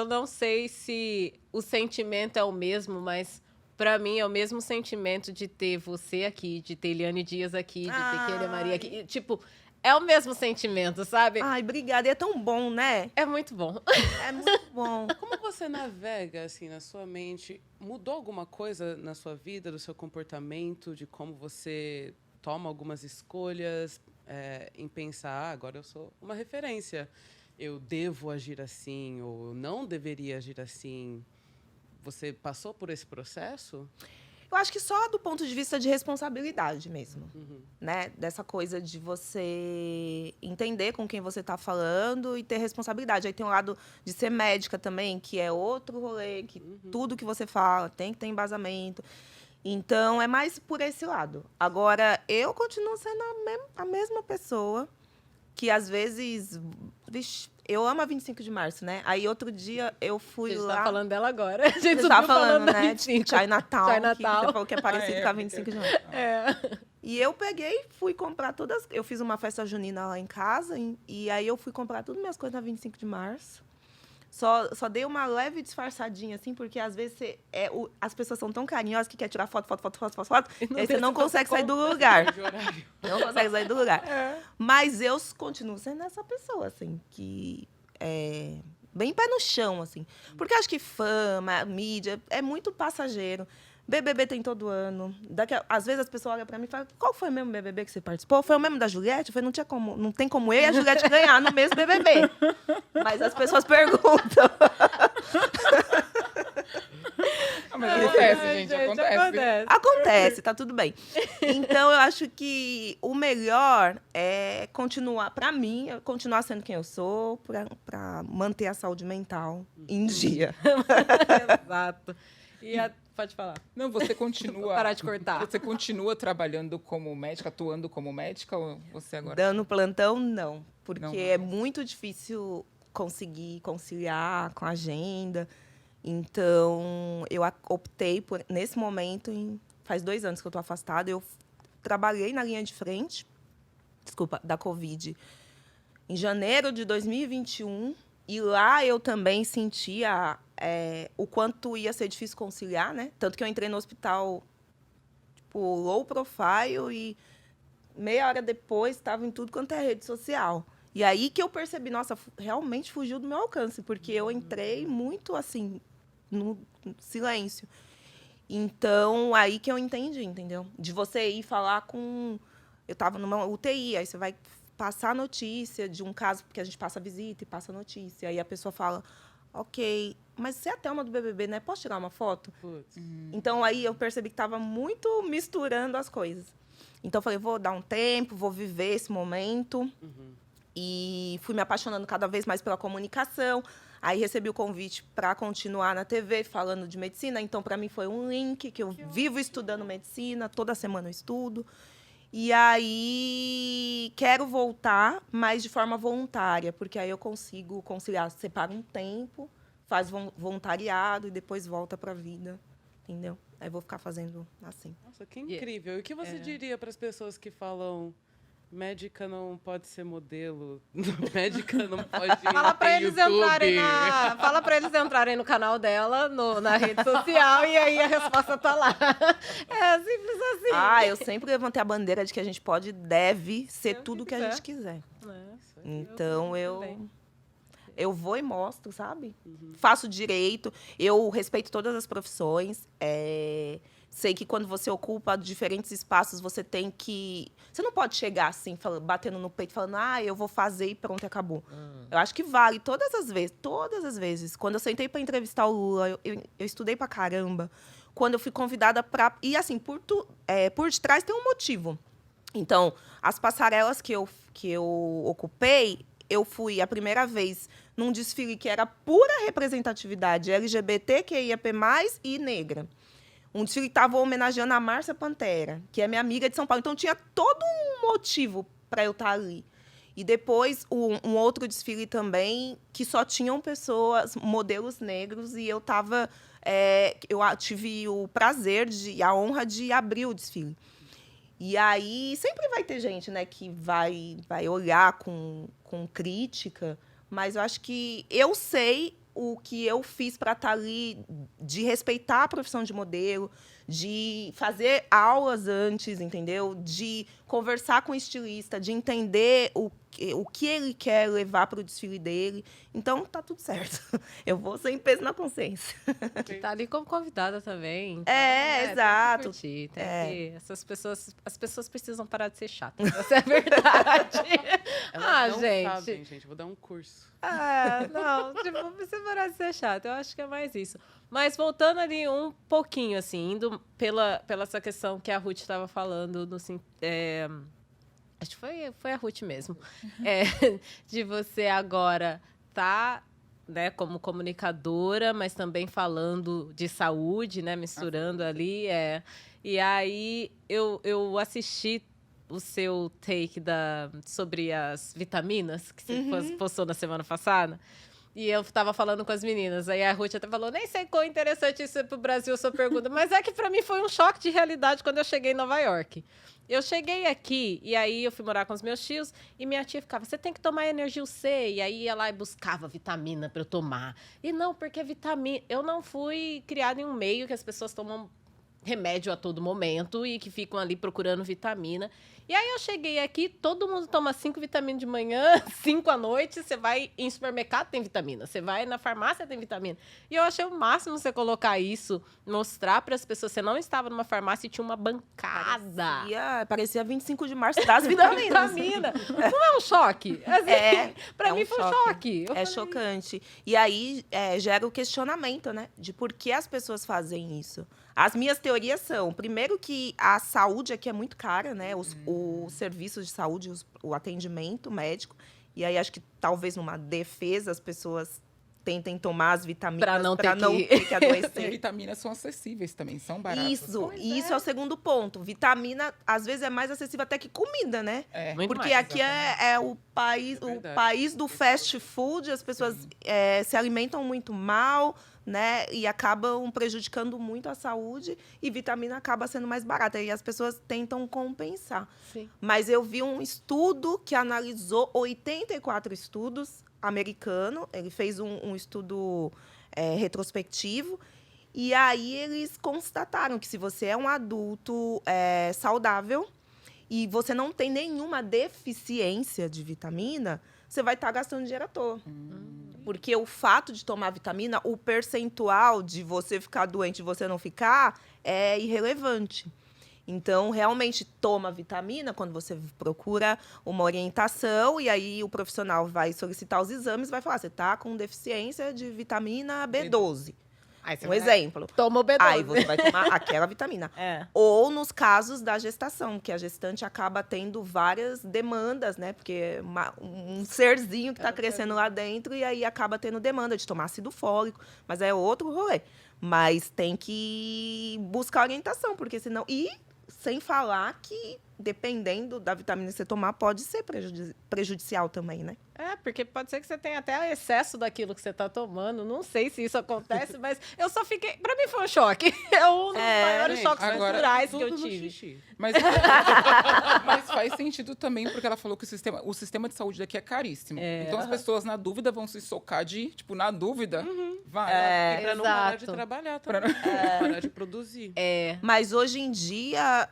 não sei se o sentimento é o mesmo, mas pra mim é o mesmo sentimento de ter você aqui, de ter Eliane Dias aqui, de ter Kênia Maria aqui. E, tipo, é o mesmo sentimento, sabe? Ai, obrigada. E é tão bom, né? É muito bom. É muito bom. Como você navega, assim, na sua mente? Mudou alguma coisa na sua vida, do seu comportamento, de como você toma algumas escolhas em pensar, agora eu sou uma referência, eu devo agir assim, ou eu não deveria agir assim? Você passou por esse processo? Eu acho que só do ponto de vista de responsabilidade mesmo, né? Dessa coisa de você entender com quem você está falando e ter responsabilidade. Aí tem o lado de ser médica também, que é outro rolê, que tudo que você fala tem que ter embasamento. Então, é mais por esse lado. Agora, eu continuo sendo a mesma pessoa que, às vezes... Vixe, eu amo a 25 de março, né? Aí, outro dia, eu fui lá... A gente tá falando dela agora. A gente Você tá subiu falando, da né? 25. Chinatown, que Chinatown. você falou que é parecido com a 25 de março. É. E eu peguei e fui comprar todas... Eu fiz uma festa junina lá em casa, e aí eu fui comprar todas as minhas coisas na 25 de março. Só dei uma leve disfarçadinha, assim, porque às vezes as pessoas são tão carinhosas que quer tirar foto, e aí você não consegue sair do lugar. De horário. Não consegue sair do lugar. Mas eu continuo sendo essa pessoa, assim, que é bem pé no chão, assim. Porque eu acho que fama, mídia, é muito passageiro. BBB tem todo ano. Às vezes as pessoas olham pra mim e falam, qual foi o mesmo BBB que você participou? Foi o mesmo da Juliette? Eu falei, não tem como eu e a Juliette ganhar no mesmo BBB. Mas as pessoas perguntam. Mas acontece, gente, acontece. Acontece, tá tudo bem. Então, eu acho que o melhor é continuar, pra mim, continuar sendo quem eu sou, pra manter a saúde mental em dia. Exato. Pode falar. Não, você continua... Vou parar de cortar. Você continua trabalhando como médica, atuando como médica, ou você agora... Dando plantão, não. Porque Não. é muito difícil conseguir conciliar com a agenda. Então, eu optei por, nesse momento, faz 2 anos que eu estou afastada, eu trabalhei na linha de frente, da Covid, em janeiro de 2021, e lá eu também sentia o quanto ia ser difícil conciliar, né? Tanto que eu entrei no hospital, tipo, low profile, e meia hora depois estava em tudo quanto é rede social. E aí que eu percebi, nossa, realmente fugiu do meu alcance, porque eu entrei muito, assim, no silêncio. Então, aí que eu entendi, entendeu? De você ir falar com... Eu estava numa UTI, aí você vai passar a notícia de um caso, porque a gente passa a visita e passa a notícia. Aí a pessoa fala, ok, mas você é a Thelma do BBB, né? Posso tirar uma foto? Putz. Então, aí eu percebi que estava muito misturando as coisas. Então, eu falei, vou dar um tempo, vou viver esse momento. E fui me apaixonando cada vez mais pela comunicação. Aí recebi o convite para continuar na TV falando de medicina. Então, para mim, foi um link que eu vivo estudando medicina. Toda semana eu estudo. E aí, quero voltar, mas de forma voluntária. Porque aí eu consigo conciliar. Separa um tempo, faz voluntariado e depois volta para a vida. Entendeu? Aí vou ficar fazendo assim. Nossa, que incrível. E o que você diria para as pessoas que falam... Médica não pode ser modelo. Médica não pode ir Fala pra eles YouTube. Fala para eles entrarem no canal dela, na rede social, e aí a resposta tá lá. É simples assim. Eu sempre levantei a bandeira de que a gente pode e deve ser tudo o que a gente quiser. Então, eu vou e mostro, sabe? Faço direito, eu respeito todas as profissões. Sei que quando você ocupa diferentes espaços, você tem que... Você não pode chegar assim, batendo no peito, falando, eu vou fazer e pronto, acabou. Eu acho que vale todas as vezes. Quando eu sentei para entrevistar o Lula, eu estudei pra caramba. Quando eu fui convidada para... E, assim, por detrás tem um motivo. Então, as passarelas que eu ocupei, eu fui a primeira vez num desfile que era pura representatividade LGBTQIAP+, e negra. Um desfile que estava homenageando a Márcia Pantera, que é minha amiga de São Paulo. Então, tinha todo um motivo para eu estar ali. E depois, um outro desfile também, que só tinham pessoas, modelos negros, e eu tive o prazer, a honra de abrir o desfile. E aí, sempre vai ter gente, né, que vai olhar com crítica, mas eu acho que eu sei o que eu fiz para estar ali, de respeitar a profissão de modelo, de fazer aulas antes, entendeu? De conversar com o estilista, de entender o que ele quer levar para o desfile dele. Então, tá tudo certo. Eu vou sem peso na consciência. Tá ali como convidada também. Então, Exato. Tem que curtir, as pessoas precisam parar de ser chatas. Essa é a verdade. Elas não gente. sabem, gente. Vou dar um curso. Não, tipo, precisa parar de ser chato. Eu acho que é mais isso. Mas voltando ali um pouquinho, assim, indo pela essa questão que a Ruth estava falando, acho que foi a Ruth mesmo, de você agora tá, né, como comunicadora, mas também falando de saúde, né, misturando ali, E aí eu assisti o seu take sobre as vitaminas que você postou na semana passada. E eu tava falando com as meninas. Aí a Ruth até falou, nem sei quão interessante isso é pro Brasil, a sua pergunta. Mas é que pra mim foi um choque de realidade quando eu cheguei em Nova York. Eu cheguei aqui, e aí eu fui morar com os meus tios, e minha tia ficava, você tem que tomar Energil C. E aí ia lá e buscava vitamina pra eu tomar. E não, porque vitamina... Eu não fui criada em um meio que as pessoas tomam remédio a todo momento e que ficam ali procurando vitamina. E aí eu cheguei aqui, todo mundo toma 5 vitaminas de manhã, 5 à noite, você vai em supermercado, tem vitamina, você vai na farmácia, tem vitamina. E eu achei o máximo você colocar isso, mostrar para as pessoas, você não estava numa farmácia e tinha uma bancada. Parecia 25 de março das vitaminas. Vitamina. Não é um choque? Assim, para mim foi um choque. Chocante. E aí gera o questionamento, né? De por que as pessoas fazem isso. As minhas teorias são, primeiro, que a saúde aqui é muito cara, né? Os serviços de saúde, o atendimento médico. E aí acho que talvez numa defesa as pessoas tentem tomar as vitaminas para não ter que adoecer. E vitaminas são acessíveis também, são baratas. Isso é o segundo ponto. Vitamina, às vezes, é mais acessível até que comida, né? Porque mais, aqui é o país do fast food, as pessoas se alimentam muito mal, né? E acabam prejudicando muito a saúde, e vitamina acaba sendo mais barata. E as pessoas tentam compensar. Sim. Mas eu vi um estudo que analisou 84 estudos americano. Ele fez um estudo retrospectivo. E aí eles constataram que se você é um adulto saudável e você não tem nenhuma deficiência de vitamina, você vai estar gastando dinheiro à toa. Porque o fato de tomar vitamina, o percentual de você ficar doente e você não ficar é irrelevante. Então, realmente, toma vitamina quando você procura uma orientação, e aí o profissional vai solicitar os exames, vai falar, você está com deficiência de vitamina B12. Exemplo. Toma o B12. Aí você vai tomar aquela vitamina. Ou nos casos da gestação, que a gestante acaba tendo várias demandas, né? Porque é um serzinho que está crescendo lá dentro, e aí acaba tendo demanda de tomar ácido fólico. Mas é outro rolê. Mas tem que buscar orientação, porque senão... E sem falar que, dependendo da vitamina que você tomar, pode ser prejudicial também, né? Porque pode ser que você tenha até excesso daquilo que você está tomando. Não sei se isso acontece, mas eu só fiquei... Para mim foi um choque. É um dos maiores choques culturais que eu tive. Mas faz sentido também, porque ela falou que o sistema de saúde daqui é caríssimo. Então as pessoas, na dúvida, vão se socar na dúvida, vai. E para não parar de trabalhar também. Parar de produzir. Mas hoje em dia,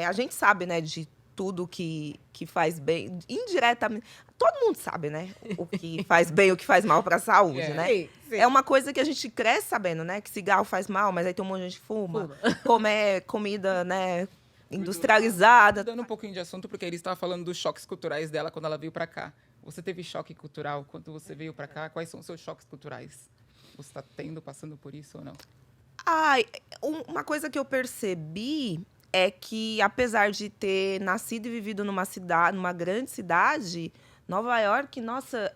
a gente sabe, né, de tudo que faz bem, indiretamente. Todo mundo sabe, né? O que faz bem e o que faz mal para a saúde, né? Sim. É uma coisa que a gente cresce sabendo, né? Que cigarro faz mal, mas aí tem um monte de gente que fuma. Comer comida, né, industrializada. Dando um pouquinho de assunto, porque a Elis estava falando dos choques culturais dela quando ela veio para cá. Você teve choque cultural quando você veio para cá? Quais são os seus choques culturais? Você está passando por isso ou não? Uma coisa que eu percebi é que, apesar de ter nascido e vivido numa grande cidade, Nova York, nossa,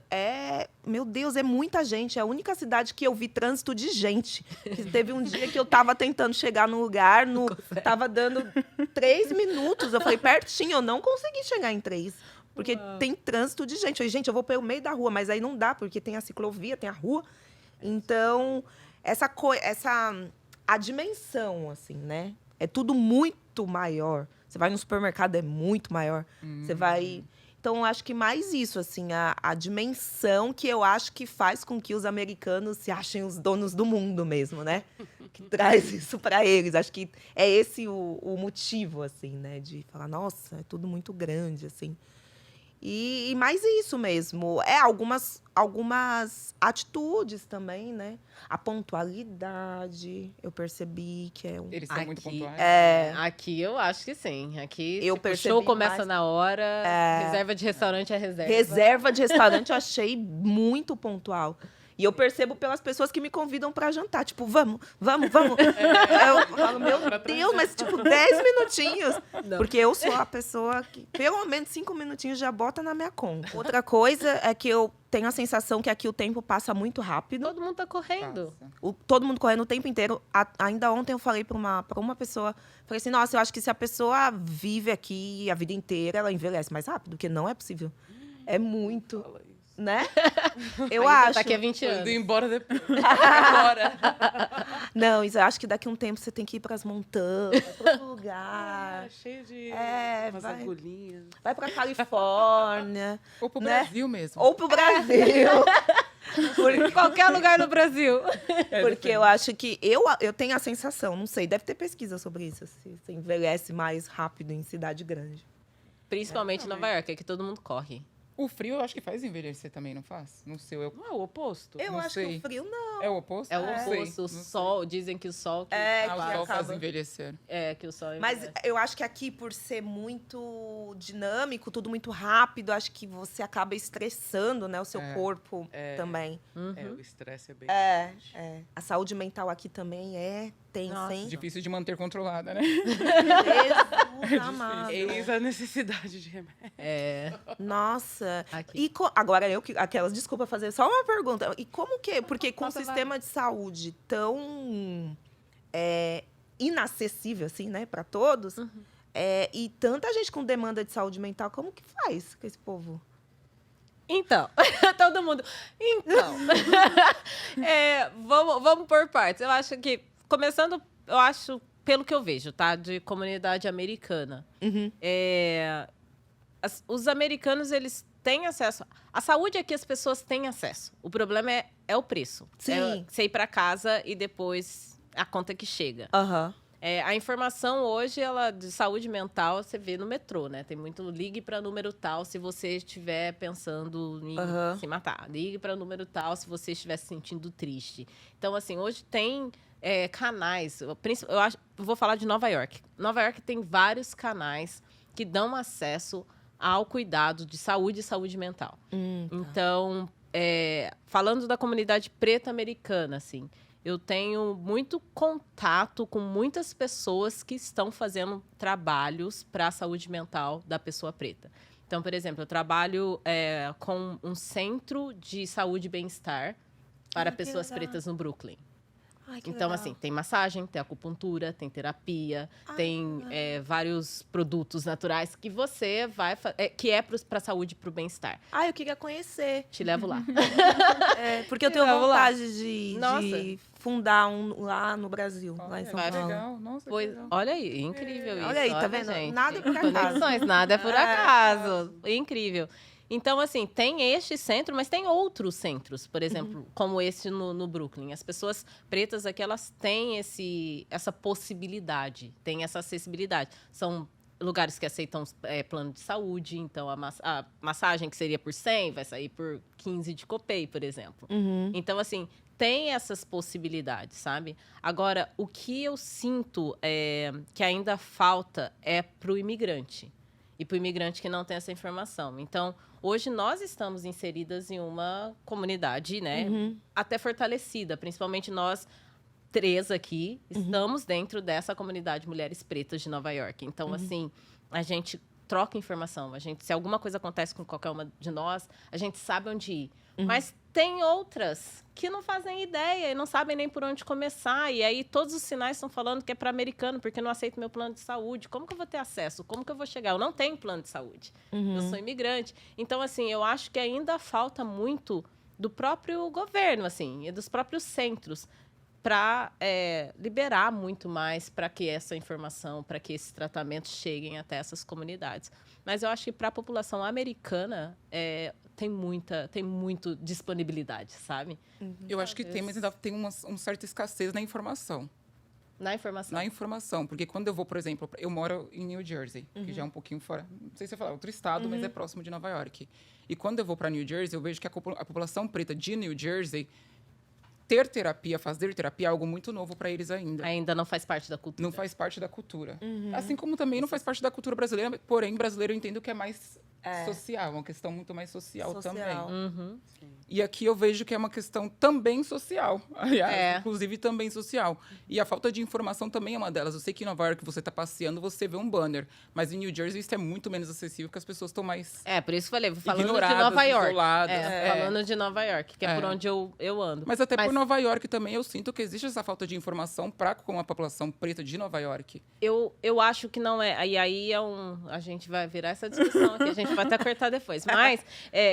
meu Deus, é muita gente. É a única cidade que eu vi trânsito de gente. Teve um dia que eu estava tentando chegar num lugar, tava dando 3 minutos. Eu falei, pertinho, eu não consegui chegar em 3. Porque tem trânsito de gente. Gente, eu vou pelo meio da rua, mas aí não dá, porque tem a ciclovia, tem a rua. Então, a dimensão, assim, né? É tudo muito maior. Você vai no supermercado, é muito maior. Você vai... Então, eu acho que mais isso, assim, a dimensão que eu acho que faz com que os americanos se achem os donos do mundo mesmo, né? Que traz isso para eles. Acho que é esse o motivo, assim, né? De falar, nossa, é tudo muito grande, assim. E mais isso mesmo. Algumas atitudes também, né? A pontualidade, eu percebi que é um... Eles são muito pontuais. Aqui eu acho que sim. Aqui Eu o percebi show começa mais- na hora, reserva de restaurante é reserva. Reserva de restaurante eu achei muito pontual. E eu percebo pelas pessoas que me convidam para jantar. Tipo, vamos. Eu falo, meu Deus, mas tipo, 10 minutinhos. Não. Porque eu sou a pessoa que, pelo menos 5 minutinhos, já bota na minha conta. Outra coisa é que eu tenho a sensação que aqui o tempo passa muito rápido. Todo mundo tá correndo. Passa. Todo mundo correndo o tempo inteiro. Ainda ontem eu falei para uma pessoa, falei assim, nossa, eu acho que se a pessoa vive aqui a vida inteira, ela envelhece mais rápido, porque não é possível. É muito, Fala isso. né? Eu Ainda acho. tá aqui há 20 Tô indo anos. embora depois. Agora. Não, eu acho que daqui a um tempo você tem que ir para as montanhas, para outro lugar. Cheio de umas vai. agulhinhas. Vai para Califórnia, Ou pro né? Brasil mesmo. ou para o Brasil. Em qualquer lugar no Brasil. Porque eu acho que... Eu tenho a sensação, não sei, deve ter pesquisa sobre isso, se você envelhece mais rápido em cidade grande. Principalmente em Nova York, é que todo mundo corre. O frio eu acho que faz envelhecer também, não faz? No seu, Não é o oposto? Eu Não acho que sei. o frio não. é o oposto? É o Não sei, oposto, o não sei. sol, dizem que o sol... Que, É, Ah, o que sol faz acaba. envelhecer. que o sol... Mas eu acho que aqui, por ser muito dinâmico, tudo muito rápido, acho que você acaba estressando, né, o seu corpo também. É, o estresse é bem... A saúde mental aqui também é tensa, Nossa. hein? Difícil de manter controlada, né? Jesus amado. Eis a necessidade de remédio. É, Nossa. aqui. Agora aquelas, desculpa fazer só uma pergunta. E como que... Porque com o Nossa, vai. sistema de saúde tão inacessível, assim, né, para todos, e tanta gente com demanda de saúde mental, como que faz com esse povo? Então, todo mundo... Então, vamos por partes. Eu acho que, começando, eu acho, pelo que eu vejo, tá? De comunidade americana. Os americanos, eles têm acesso... A saúde aqui as pessoas têm acesso. O problema é o preço. Sim. É você ir para casa e depois a conta que chega. Aham. A informação hoje, ela de saúde mental, você vê no metrô, né? Tem muito ligue para número tal se você estiver pensando em se matar. Ligue para número tal se você estiver se sentindo triste. Então, assim, hoje tem canais. Eu vou falar de Nova York. Nova York tem vários canais que dão acesso ao cuidado de saúde e saúde mental. Então, falando da comunidade preta americana, assim, eu tenho muito contato com muitas pessoas que estão fazendo trabalhos para a saúde mental da pessoa preta. Então, por exemplo, eu trabalho com um centro de saúde e bem-estar para pessoas pretas no Brooklyn. Ai, que Então, legal. assim, tem massagem, tem acupuntura, tem terapia, tem vários produtos naturais que você vai... que é para a saúde e para o bem-estar. Eu queria conhecer. Te levo lá. Porque eu tenho Vamos lá. vontade de Nossa. fundar um lá no Brasil, lá em São vai Paulo. Legal, nossa, Pois, que legal. olha aí, incrível isso. Olha aí, tá vendo? Gente. Nada é por acaso. Conexões, nada é por acaso. Incrível. Então, assim, tem este centro, mas tem outros centros, por exemplo, como esse no Brooklyn. As pessoas pretas aqui, elas têm essa possibilidade, têm essa acessibilidade. São lugares que aceitam plano de saúde, então a massagem que seria por 100 vai sair por 15 de copay, por exemplo. Então, assim, tem essas possibilidades, sabe? Agora, o que eu sinto que ainda falta é para o imigrante. E para o imigrante que não tem essa informação. Então, hoje nós estamos inseridas em uma comunidade, né? Até fortalecida. Principalmente nós, 3 aqui, estamos dentro dessa comunidade Mulheres Pretas de Nova York. Então, assim, a gente troca informação. Se alguma coisa acontece com qualquer uma de nós, a gente sabe onde ir. Mas tem outras que não fazem ideia e não sabem nem por onde começar. E aí todos os sinais estão falando que é para americano, porque não aceito meu plano de saúde. Como que eu vou ter acesso? Como que eu vou chegar? Eu não tenho plano de saúde. Eu sou imigrante. Então, assim, eu acho que ainda falta muito do próprio governo, assim, e dos próprios centros, para liberar muito mais para que essa informação, para que esses tratamentos cheguem até essas comunidades. Mas eu acho que para a população americana tem muito disponibilidade, sabe? Eu acho que tem, mas ainda tem uma certa escassez na informação. Na informação. Na informação, porque quando eu vou, por exemplo, eu moro em New Jersey, que já é um pouquinho fora, não sei se eu falar outro estado, mas é próximo de Nova York. E quando eu vou para New Jersey, eu vejo que a população preta de New Jersey fazer terapia é algo muito novo para eles ainda. Ainda não faz parte da cultura. Não faz parte da cultura. Assim como também não faz parte da cultura brasileira, porém, brasileiro eu entendo que é mais social, uma questão muito mais social. Também. E aqui eu vejo que é uma questão também social, aliás, inclusive também social. E a falta de informação também é uma delas. Eu sei que em Nova York você está passeando, você vê um banner, mas em New Jersey isso é muito menos acessível, porque as pessoas estão mais por isso que eu falei, falando ignoradas, de Nova York. Isoladas. Falando de Nova York, que é por onde eu ando. Mas até por Nova York também eu sinto que existe essa falta de informação com a população preta de Nova York. Eu acho que não é. E aí a gente vai virar essa discussão aqui, a gente vai até cortar depois. Mas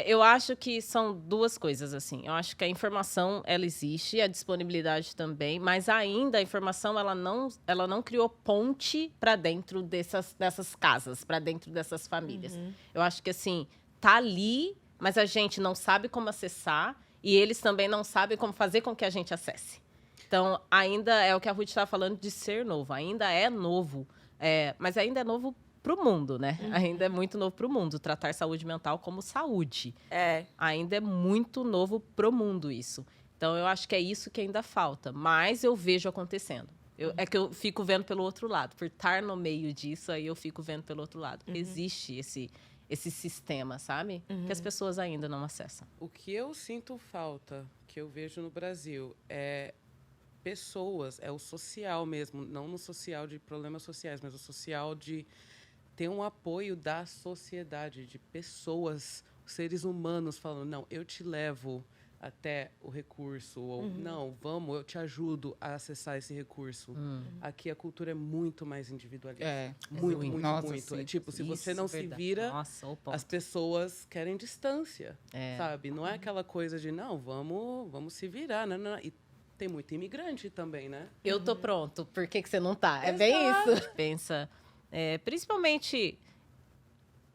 eu acho que são duas coisas, assim. Eu acho que a informação, ela existe, a disponibilidade também, mas ainda a informação, ela não criou ponte para dentro dessas casas, para dentro dessas famílias. Eu acho que, assim, tá ali, mas a gente não sabe como acessar e eles também não sabem como fazer com que a gente acesse. Então, ainda é o que a Ruth estava falando de ser novo. Ainda é novo, mas ainda é novo para o mundo, né? Ainda é muito novo para o mundo, tratar saúde mental como saúde. Ainda é muito novo para o mundo isso. Então, eu acho que é isso que ainda falta. Mas eu vejo acontecendo. É que eu fico vendo pelo outro lado. Por estar no meio disso, aí eu fico vendo pelo outro lado. Existe esse sistema, sabe? Que as pessoas ainda não acessam. O que eu sinto falta, que eu vejo no Brasil, é pessoas, é o social mesmo, não no social de problemas sociais, mas o social de ter um apoio da sociedade, de pessoas, seres humanos falando, não, eu te levo até o recurso, ou não, vamos, eu te ajudo a acessar esse recurso. Aqui a cultura é muito mais individualista. Muito. Sim, tipo, se você não se vira, as pessoas querem distância, sabe? Não é aquela coisa de, não, vamos se virar, não. E tem muito imigrante também, né? Eu tô pronto, por que você não tá? É bem isso. Pensa, principalmente,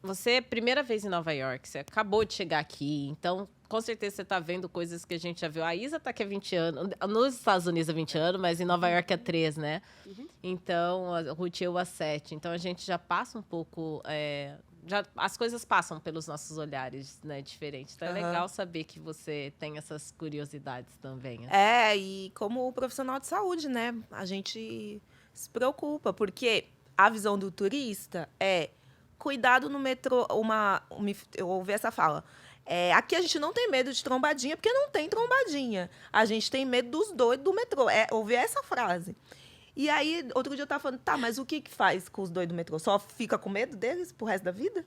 você é a primeira vez em Nova York, você acabou de chegar aqui, então, com certeza, você está vendo coisas que a gente já viu. A Isa está aqui há 20 anos, nos Estados Unidos há 20 anos, mas em Nova York há 3, né? Então, a Ruth e eu há 7. Então, a gente já passa um pouco... as coisas passam pelos nossos olhares, né, diferentes. Então, é legal saber que você tem essas curiosidades também. Assim. E como profissional de saúde, né? A gente se preocupa, porque a visão do turista é cuidado no metrô. Eu ouvi essa fala. Aqui a gente não tem medo de trombadinha, porque não tem trombadinha. A gente tem medo dos doidos do metrô. Ouvi essa frase. E aí, outro dia eu tava falando, mas o que faz com os doidos do metrô? Só fica com medo deles pro resto da vida?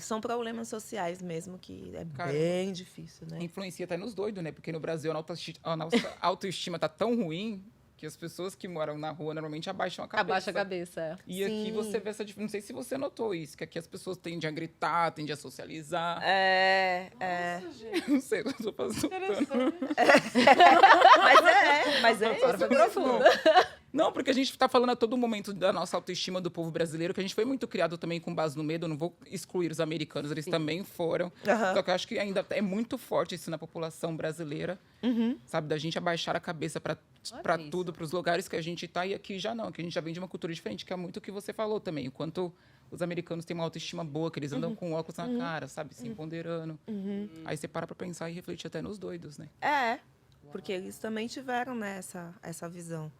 São problemas sociais mesmo, que é bem difícil, né? Influencia até nos doidos, né? Porque no Brasil a nossa autoestima tá tão ruim que as pessoas que moram na rua normalmente abaixam a cabeça. Abaixa a cabeça, E aqui você vê essa diferença. Não sei se você notou isso, que aqui as pessoas tendem a gritar, tendem a socializar. Nossa, gente. Não sei, eu tô passando. Mas é Agora foi profundo. Não, porque a gente está falando a todo momento da nossa autoestima do povo brasileiro, que a gente foi muito criado também com base no medo. Eu não vou excluir os americanos, eles também foram. Só que eu acho que ainda é muito forte isso na população brasileira, sabe? Da gente abaixar a cabeça para tudo, para os lugares que a gente está. E aqui já não, que a gente já vem de uma cultura diferente, que é muito o que você falou também. O quanto os americanos têm uma autoestima boa, que eles andam com óculos na cara, sabe? Se empoderando. Aí você para pensar e reflete até nos doidos, né? Porque eles também tiveram, né, essa visão.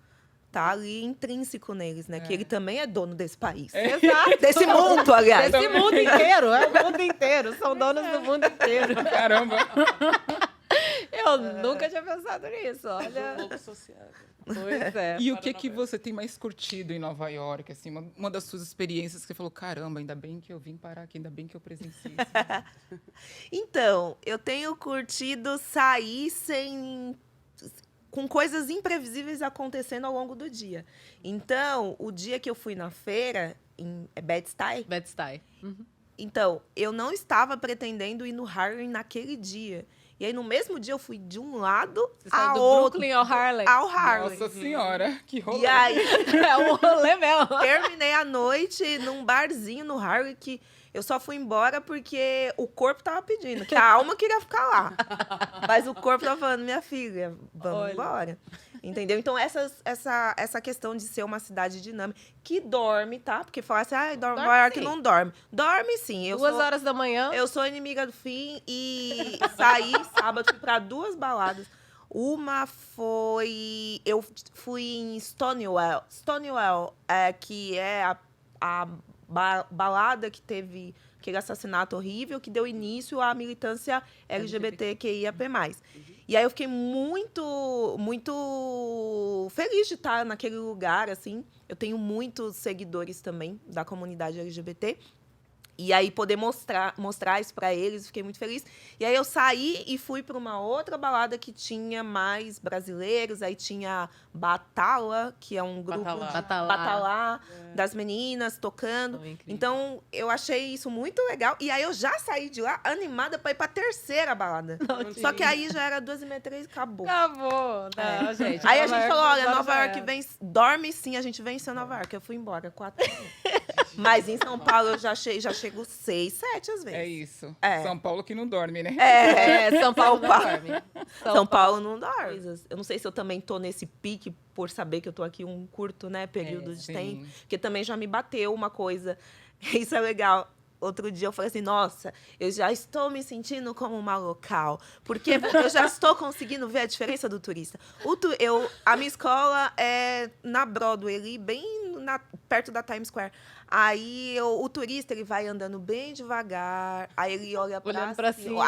Tá ali intrínseco neles, né? Que ele também é dono desse país. Exato. Desse mundo, aliás. Desse mundo inteiro, o mundo inteiro. São donos do mundo inteiro. Caramba! Eu nunca tinha pensado nisso, olha. Um pouco sociável. Pois é. E o que você tem mais curtido em Nova York? Assim, uma das suas experiências que você falou, caramba, ainda bem que eu vim parar aqui, ainda bem que eu presenciei isso. Então, eu tenho curtido sair com coisas imprevisíveis acontecendo ao longo do dia. Então, o dia que eu fui na feira, em Bed-Stuy, Bed-Stuy. então, eu não estava pretendendo ir no Harlem naquele dia. E aí, no mesmo dia, eu fui de um lado Você saiu ao do outro. Brooklyn ao Harlem. Ao Harlem. Nossa senhora, que rolê. E aí, É um rolê mesmo. terminei a noite num barzinho no Harlem que eu só fui embora porque o corpo tava pedindo, que a alma queria ficar lá. Mas o corpo tava falando, minha filha, vamos Olha. embora. Entendeu? Então, essa questão de ser uma cidade dinâmica, que dorme, tá? Porque fala assim, Nova York sim. não dorme. Dorme sim. 2 horas da manhã. Eu sou inimiga do fim e saí sábado, fui pra 2 baladas. Uma foi... Eu fui em Stonewall. Stonewall, que é a balada que teve aquele assassinato horrível que deu início à militância LGBTQIAP+. E aí eu fiquei muito, muito feliz de estar naquele lugar, assim. Eu tenho muitos seguidores também da comunidade LGBT. E aí poder mostrar isso para eles, fiquei muito feliz. E aí eu saí e fui para uma outra balada que tinha mais brasileiros. Aí tinha Batala, que é um grupo Batalá das meninas tocando. Oh, incrível. Então eu achei isso muito legal. E aí eu já saí de lá animada para ir para a terceira balada. Só que aí já era 2h30, 3h, acabou. Acabou. Não, gente. Aí a Nova gente York, falou, olha, 2 horas Nova já York era. dorme sim, a gente venceu Nova York. Eu fui embora, 4h. Mas em São Paulo eu já chego 6, 7 às vezes. É isso. É. São Paulo que não dorme, né? São Paulo não dorme. São Paulo não dorme. Eu não sei se eu também tô nesse pique por saber que eu tô aqui um curto, né, período de sim. tempo. Porque também já me bateu uma coisa. Isso é legal. Outro dia eu falei assim, nossa, eu já estou me sentindo como uma local. Porque eu já estou conseguindo ver a diferença do turista. A minha escola é na Broadway, ali, bem perto da Times Square. Aí o turista ele vai andando bem devagar, aí ele olha Olhando pra pra cima.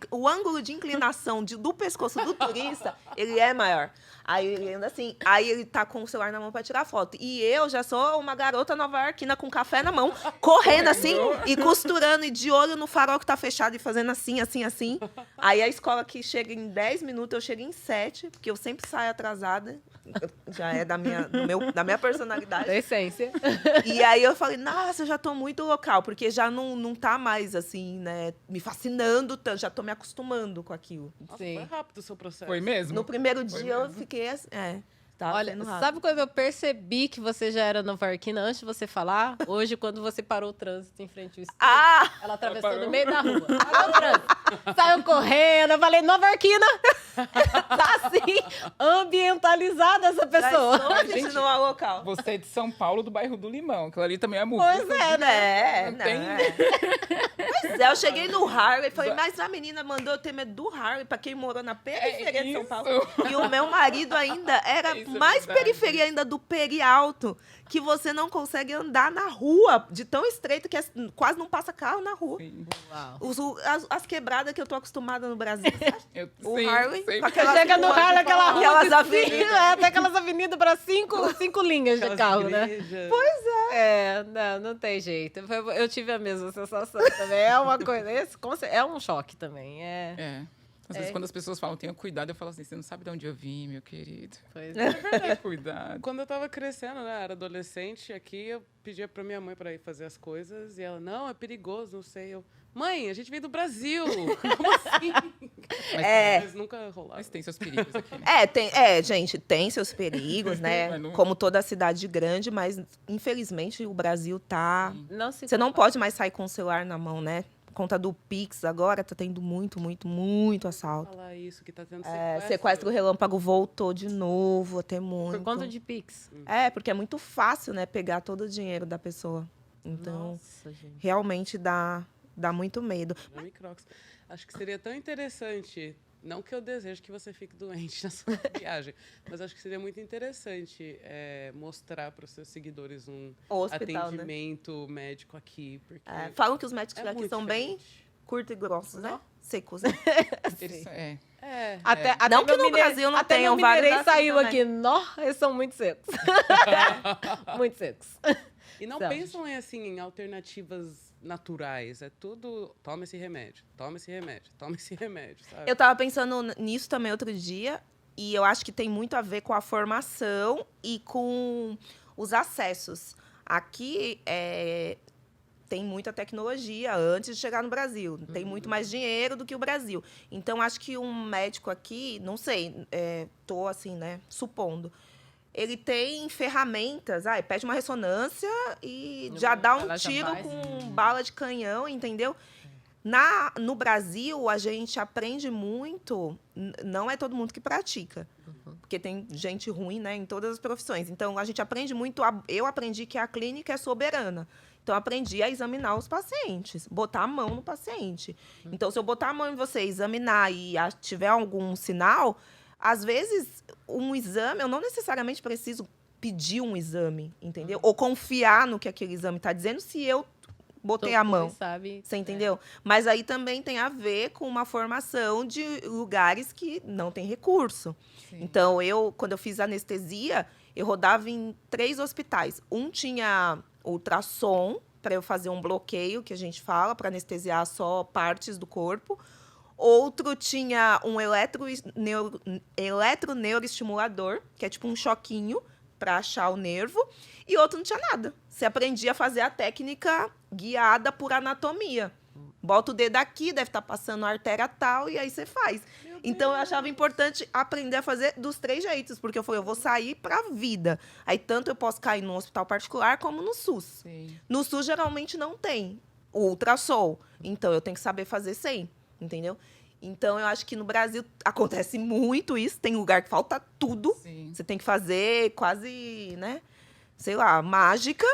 O ângulo de inclinação do pescoço do turista, ele é maior. Aí ele anda assim, aí ele tá com o celular na mão pra tirar foto. E eu já sou uma garota nova-iorquina com café na mão, correndo assim e costurando e de olho no farol que tá fechado e fazendo assim, assim, assim. Aí a escola que chega em 10 minutos, eu chego em 7, porque eu sempre saio atrasada. Já é da minha personalidade. Da essência. E aí eu falei, nossa, eu já tô muito local, porque já não tá mais assim, né, me fascinando tanto, já tô me acostumando com aquilo. Nossa, Sim. foi rápido o seu processo. Foi mesmo? No primeiro Foi dia eu mesmo? fiquei assim, tava Olha, sendo rápido. sabe quando eu percebi que você já era nova-iorquina antes de você falar? Hoje, quando você parou o trânsito em frente ao estúdio. Ah! Ela atravessou parou? no meio da rua. Parou o trânsito. Saiu correndo. Eu falei, nova-iorquina. Tá assim, ambientalizada essa pessoa. Já estou sentindo uma local. Você é de São Paulo, do bairro do Limão. Aquilo ali também é muito. Pois é, né? Não tem- Pois é, eu cheguei no Harley e falei, mas a menina mandou eu ter medo do Harley, pra quem morou na periferia de São isso. Paulo. E o meu marido ainda era Isso é mais verdade. periferia ainda do Perialto, que você não consegue andar na rua, de tão estreito que quase não passa carro na rua. Sim. Uau. As quebradas que eu tô acostumada no Brasil. O Harley, sempre. com aquelas Chega no ruas, Harlem, aquela rua aquelas de avenidas. até aquelas avenidas para cinco linhas de Aquelas carro, né? igrejas. Não tem jeito. Eu tive a mesma sensação também. É uma coisa, é um choque também. É. Às vezes, quando as pessoas falam, tenha cuidado, eu falo assim, você não sabe de onde eu vim, meu querido. Pois é. Tenha cuidado. Quando eu tava crescendo, né, era adolescente, aqui eu pedia pra minha mãe pra ir fazer as coisas e ela, não, é perigoso, não sei. Eu, mãe, a gente vem do Brasil, como assim? Mas nunca rolava. Mas tem seus perigos aqui, né? Gente, tem seus perigos, né? Mas não- Como toda cidade grande, mas infelizmente o Brasil tá. Você não pode. pode mais sair com o celular na mão, né? Por conta do Pix agora, tá tendo muito, muito, muito assalto. Falar isso, que tá tendo Sequestro relâmpago voltou de novo, até muito. Por conta de Pix. Porque é muito fácil, né, pegar todo o dinheiro da pessoa. Então, Nossa, gente. realmente dá muito medo. Microx. Acho que seria tão interessante, não que eu deseje que você fique doente na sua viagem, mas acho que seria muito interessante mostrar para os seus seguidores um O hospital, atendimento médico aqui. Porque Falam que os médicos é aqui muito são bem diferente. curtos e grossos, né? secos, né? Eles- é. É. Até Não que meu no Brasil não até tenham meu vários mineirês assim saiu também. aqui. Nó, eles são muito secos. Muito secos. E não Então. pensam em alternativas naturais. É tudo, toma esse remédio, toma esse remédio, toma esse remédio, sabe? Eu tava pensando nisso também outro dia, e eu acho que tem muito a ver com a formação e com os acessos. Aqui tem muita tecnologia antes de chegar no Brasil. Tem muito mais dinheiro do que o Brasil. Então, acho que um médico aqui, não sei, tô assim, né, supondo, ele tem ferramentas, pede uma ressonância e já dá um ela já tiro faz. com bala de canhão, entendeu? No Brasil, a gente aprende muito, não é todo mundo que pratica, porque tem gente ruim, né, em todas as profissões. Então, a gente aprende muito, eu aprendi que a clínica é soberana. Então, eu aprendi a examinar os pacientes, botar a mão no paciente. Então, se eu botar a mão em você, examinar e tiver algum sinal, às vezes, um exame, eu não necessariamente preciso pedir um exame, entendeu? Ou confiar no que aquele exame está dizendo se eu botei a mão. Sabe? Você entendeu? Mas aí também tem a ver com uma formação de lugares que não tem recurso. Sim. Então, quando eu fiz anestesia, eu rodava em 3 hospitais. Um tinha ultrassom, para eu fazer um bloqueio, que a gente fala, para anestesiar só partes do corpo. Outro tinha um eletroneuroestimulador, que é tipo um choquinho para achar o nervo. E outro não tinha nada. Você aprendia a fazer a técnica guiada por anatomia. Bota o dedo aqui, deve estar passando a artéria tal, e aí você faz. Então, eu achava importante aprender a fazer dos 3 jeitos, porque eu falei, eu vou sair para a vida. Aí, tanto eu posso cair no hospital particular, como no SUS. Sim. No SUS, geralmente, não tem o ultrassom. Então, eu tenho que saber fazer sem, entendeu? Então, eu acho que no Brasil acontece muito isso. Tem lugar que falta tudo. Sim. Você tem que fazer quase, né? Sei lá, mágica.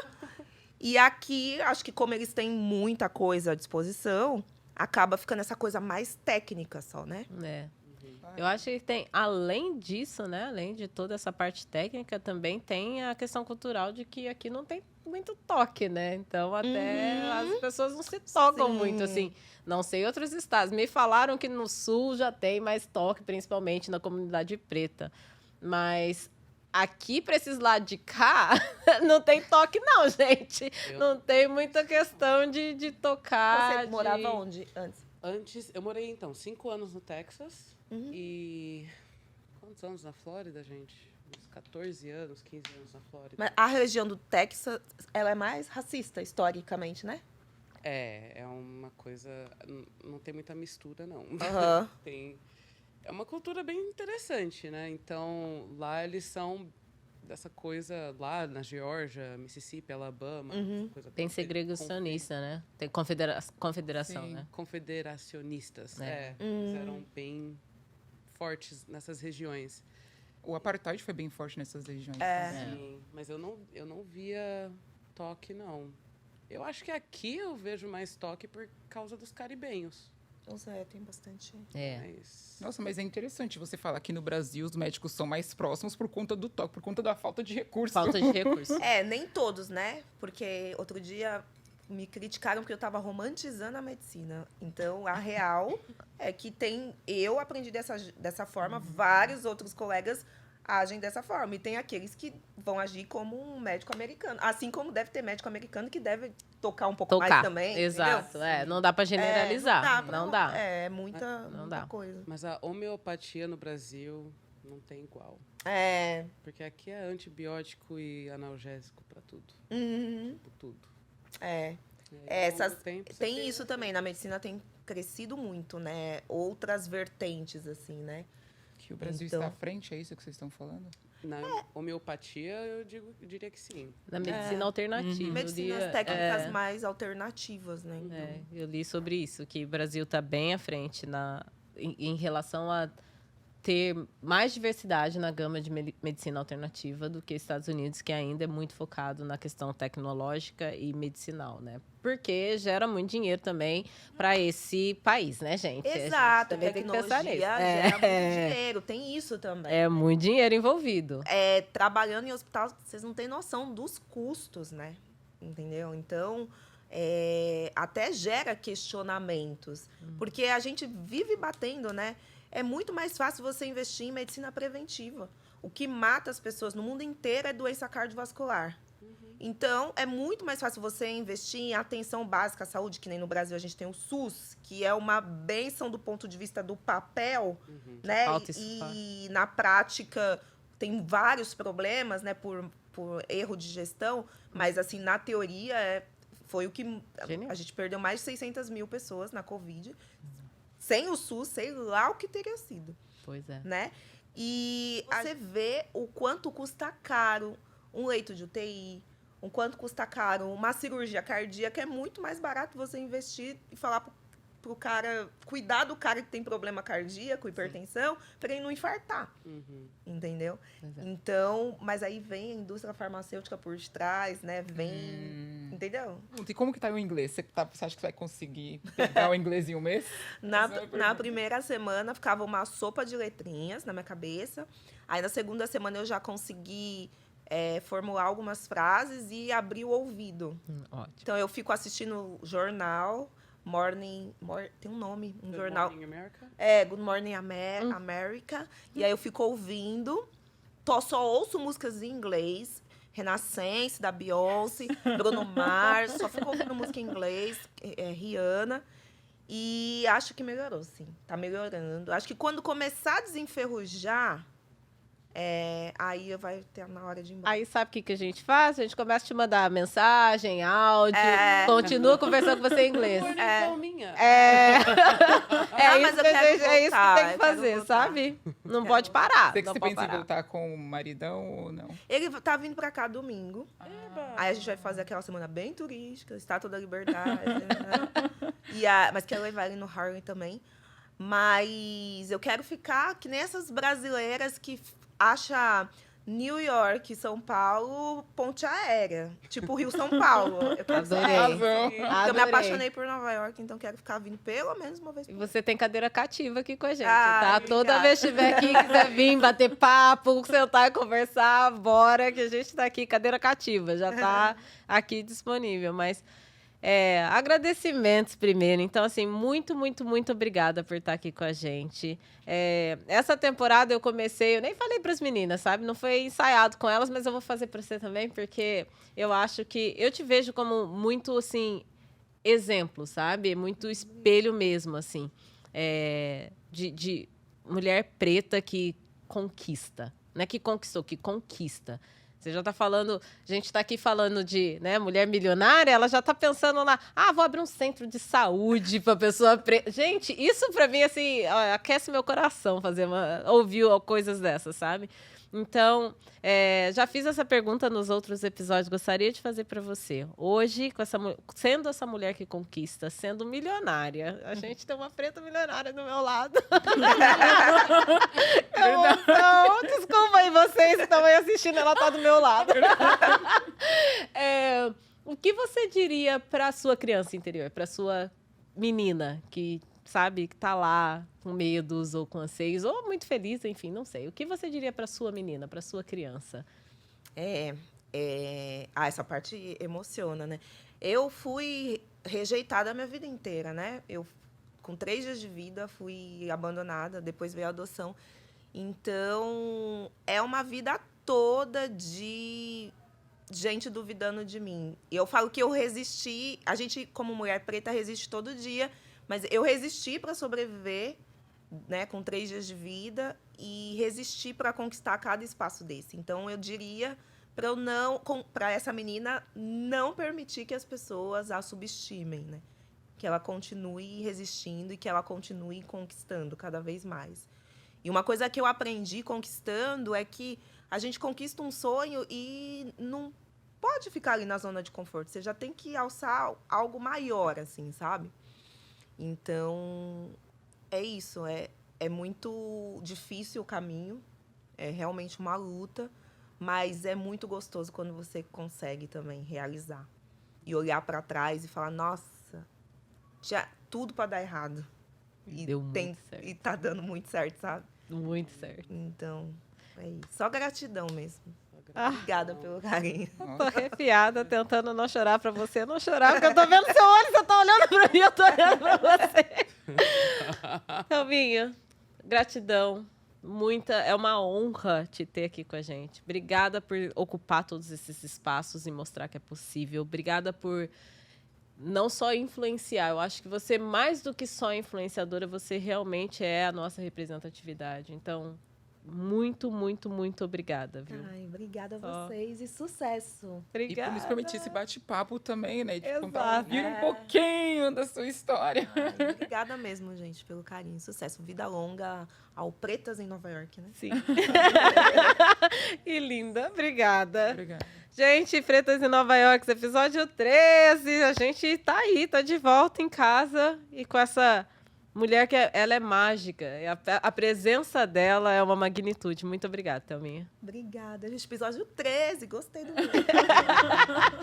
E aqui, acho que como eles têm muita coisa à disposição, acaba ficando essa coisa mais técnica só, né? É. Eu acho que tem, além disso, né? Além de toda essa parte técnica, também tem a questão cultural de que aqui não tem muito toque, né? Então, até as pessoas não se tocam Sim. muito, assim. Não sei outros estados. Me falaram que no Sul já tem mais toque, principalmente na comunidade preta. Mas aqui, para esses lados de cá, não tem toque, não, gente. Não tem muita questão de tocar. Você morava onde antes? Antes, eu morei, então, 5 anos no Texas e... Quantos anos na Flórida, gente? Uns 14 anos, 15 anos na Flórida. Mas a região do Texas, ela é mais racista, historicamente, né? É uma coisa... Não tem muita mistura, não. Aham. É uma cultura bem interessante, né? Então, lá eles são dessa coisa... Lá na Geórgia, Mississippi, Alabama... essa coisa Tem toda, segregacionista, né? Tem confederação, Sim. né? confederacionistas. É. Eles eram bem fortes nessas regiões. O apartheid foi bem forte nessas regiões. Sim, mas eu não via toque, não. Eu acho que aqui eu vejo mais toque por causa dos caribenhos. Tem bastante. É. Mas... Nossa, mas é interessante você falar que no Brasil os médicos são mais próximos por conta do toque, por conta da falta de recursos. Falta de recurso. Nem todos, né? Porque outro dia me criticaram porque eu estava romantizando a medicina. Então, a real é que eu aprendi dessa forma, vários outros colegas agem dessa forma. E tem aqueles que vão agir como um médico americano. Assim como deve ter médico americano que deve tocar um pouco mais também. Exato. Entendeu? Não dá para generalizar. Não dá. É muita, Não muita dá. coisa. Mas a homeopatia no Brasil não tem igual. Porque aqui é antibiótico e analgésico para tudo. Por tudo. Tem isso também. Na medicina tem crescido muito, né? Outras vertentes, assim, né? Que o Brasil Então. está à frente, é isso que vocês estão falando? Na homeopatia, eu diria que sim. Na medicina alternativa. eu Medicinas li- técnicas mais alternativas, né? Então, eu li sobre isso, que o Brasil está bem à frente em relação a ter mais diversidade na gama de medicina alternativa do que Estados Unidos, que ainda é muito focado na questão tecnológica e medicinal, né? Porque gera muito dinheiro também para esse país, né, gente? A gente Exato, também tem que pensar nisso. tecnologia gera muito dinheiro, tem isso também. É muito dinheiro envolvido. Trabalhando em hospital, vocês não têm noção dos custos, né? Entendeu? Então, até gera questionamentos. Porque a gente vive batendo, né? É muito mais fácil você investir em medicina preventiva. O que mata as pessoas no mundo inteiro é doença cardiovascular. Então, é muito mais fácil você investir em atenção básica à saúde, que nem no Brasil a gente tem o SUS, que é uma bênção do ponto de vista do papel, né? E na prática tem vários problemas, né, por erro de gestão, mas assim, na teoria foi o que a gente perdeu mais de 600 mil pessoas na Covid. Sem o SUS, sei lá o que teria sido. Pois é. Né? E você vê o quanto custa caro um leito de UTI, o quanto custa caro uma cirurgia cardíaca. É muito mais barato você investir e falar pro cara, cuidar do cara que tem problema cardíaco, hipertensão, para ele não infartar. Entendeu? Então, mas aí vem a indústria farmacêutica por trás, né? Entendeu? E como que tá o inglês? Você acha que vai conseguir pegar o inglês em um mês? Na primeira semana ficava uma sopa de letrinhas na minha cabeça. Aí na segunda semana eu já consegui formular algumas frases e abrir o ouvido. Ótimo. Então eu fico assistindo jornal, tem um nome, um jornal. Good Morning America? Good Morning America. E aí eu fico ouvindo, só ouço músicas em inglês, Renascense, da Beyoncé, Bruno Mars, só fico ouvindo música em inglês, Rihanna. E acho que melhorou, sim. Tá melhorando. Acho que quando começar a desenferrujar, aí vai ter na hora de ir embora. Aí sabe o que a gente faz? A gente começa a te mandar mensagem, áudio, continua conversando com você em inglês. Minha. Mas eu quero voltar, é isso que tem que fazer, sabe? Não pode parar. Você pensa em voltar com o maridão ou não? Ele tá vindo pra cá domingo. Aí a gente vai fazer aquela semana bem turística, Estátua da Liberdade. Né? Mas quero levar ele no Harlem também. Mas eu quero ficar que nem essas brasileiras que acha New York, São Paulo, ponte aérea. Tipo Rio-São Paulo. Eu quero eu me apaixonei por Nova York, então quero ficar vindo pelo menos uma vez por E você tem cadeira cativa aqui com a gente, tá? Obrigada. Toda vez que estiver aqui, quiser vir bater papo, sentar e conversar, bora, que a gente tá aqui, cadeira cativa, já tá aqui disponível. Mas agradecimentos primeiro. Então, assim, muito, muito, muito obrigada por estar aqui com a gente. Essa temporada eu nem falei para as meninas, sabe? Não foi ensaiado com elas, mas eu vou fazer para você também, porque eu acho que eu te vejo como muito, assim, exemplo, sabe? Muito espelho mesmo, assim, de mulher preta que conquista. Não é que conquistou, que conquista. Você já está falando, a gente está aqui falando de mulher milionária, ela já está pensando lá, vou abrir um centro de saúde para pessoa preta. Gente, isso para mim, assim, aquece meu coração ouvir coisas dessas, sabe? Então, já fiz essa pergunta nos outros episódios, gostaria de fazer para você. Hoje, sendo essa mulher que conquista, sendo milionária, a gente tem uma preta milionária do meu lado. Então, desculpa aí vocês que estão aí assistindo, ela tá do meu lado. O que você diria para a sua criança interior, para a sua menina que sabe, que tá lá com medos ou com anseios, ou muito feliz, enfim, não sei. O que você diria para sua menina, para sua criança? Essa parte emociona, né? Eu fui rejeitada a minha vida inteira, né? Eu, com 3 dias de vida, fui abandonada, depois veio a adoção. Então, é uma vida toda de gente duvidando de mim. E eu falo que eu resisti, a gente, como mulher preta, resiste todo dia, mas eu resisti para sobreviver, né, com 3 dias de vida, e resisti para conquistar cada espaço desse. Então, eu diria para essa menina não permitir que as pessoas a subestimem, né? Que ela continue resistindo e que ela continue conquistando cada vez mais. E uma coisa que eu aprendi conquistando é que a gente conquista um sonho e não pode ficar ali na zona de conforto. Você já tem que alçar algo maior, assim, sabe? Então, é isso. É muito difícil o caminho. É realmente uma luta. Mas é muito gostoso quando você consegue também realizar. E olhar para trás e falar, nossa, tinha tudo para dar errado. E deu muito certo. E tá dando muito certo, sabe? Muito certo. Então, é isso. Só gratidão mesmo. Obrigada pelo carinho. Tô arrepiada, tentando não chorar pra você não chorar, porque eu tô vendo seu olho, você tá olhando pra mim, eu tô olhando pra você. Thelminha, gratidão. É uma honra te ter aqui com a gente. Obrigada por ocupar todos esses espaços e mostrar que é possível. Obrigada por não só influenciar. Eu acho que você, mais do que só influenciadora, você realmente é a nossa representatividade. Então, muito, muito, muito obrigada, viu? Ai, obrigada a vocês e sucesso. E Obrigada. por nos permitir esse bate-papo também, né? De contar, Exato. ouvir um pouquinho da sua história. Ai, obrigada mesmo, gente, pelo carinho. Sucesso. Vida longa ao Pretas em Nova York, né? Sim. E linda, obrigada. Obrigada. Gente, Pretas em Nova York, episódio 13. A gente tá aí, tá de volta em casa. E com essa mulher que ela é mágica. E a presença dela é uma magnitude. Muito obrigada, Thelminha. Obrigada, gente. Episódio 13. Gostei do vídeo.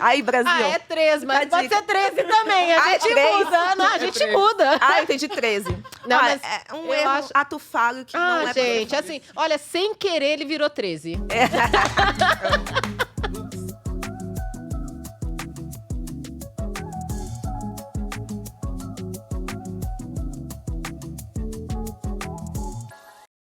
Aí, Brasil. Ah, é 13, mas Fica a pode dica. ser 13 também. A Ah, é gente 13? muda. Não, a gente 13. muda. Ah, entendi 13. Não, Ah, mas é um eu erro acho- ato falho que não é Ah, gente, assim, olha, sem querer ele virou 13.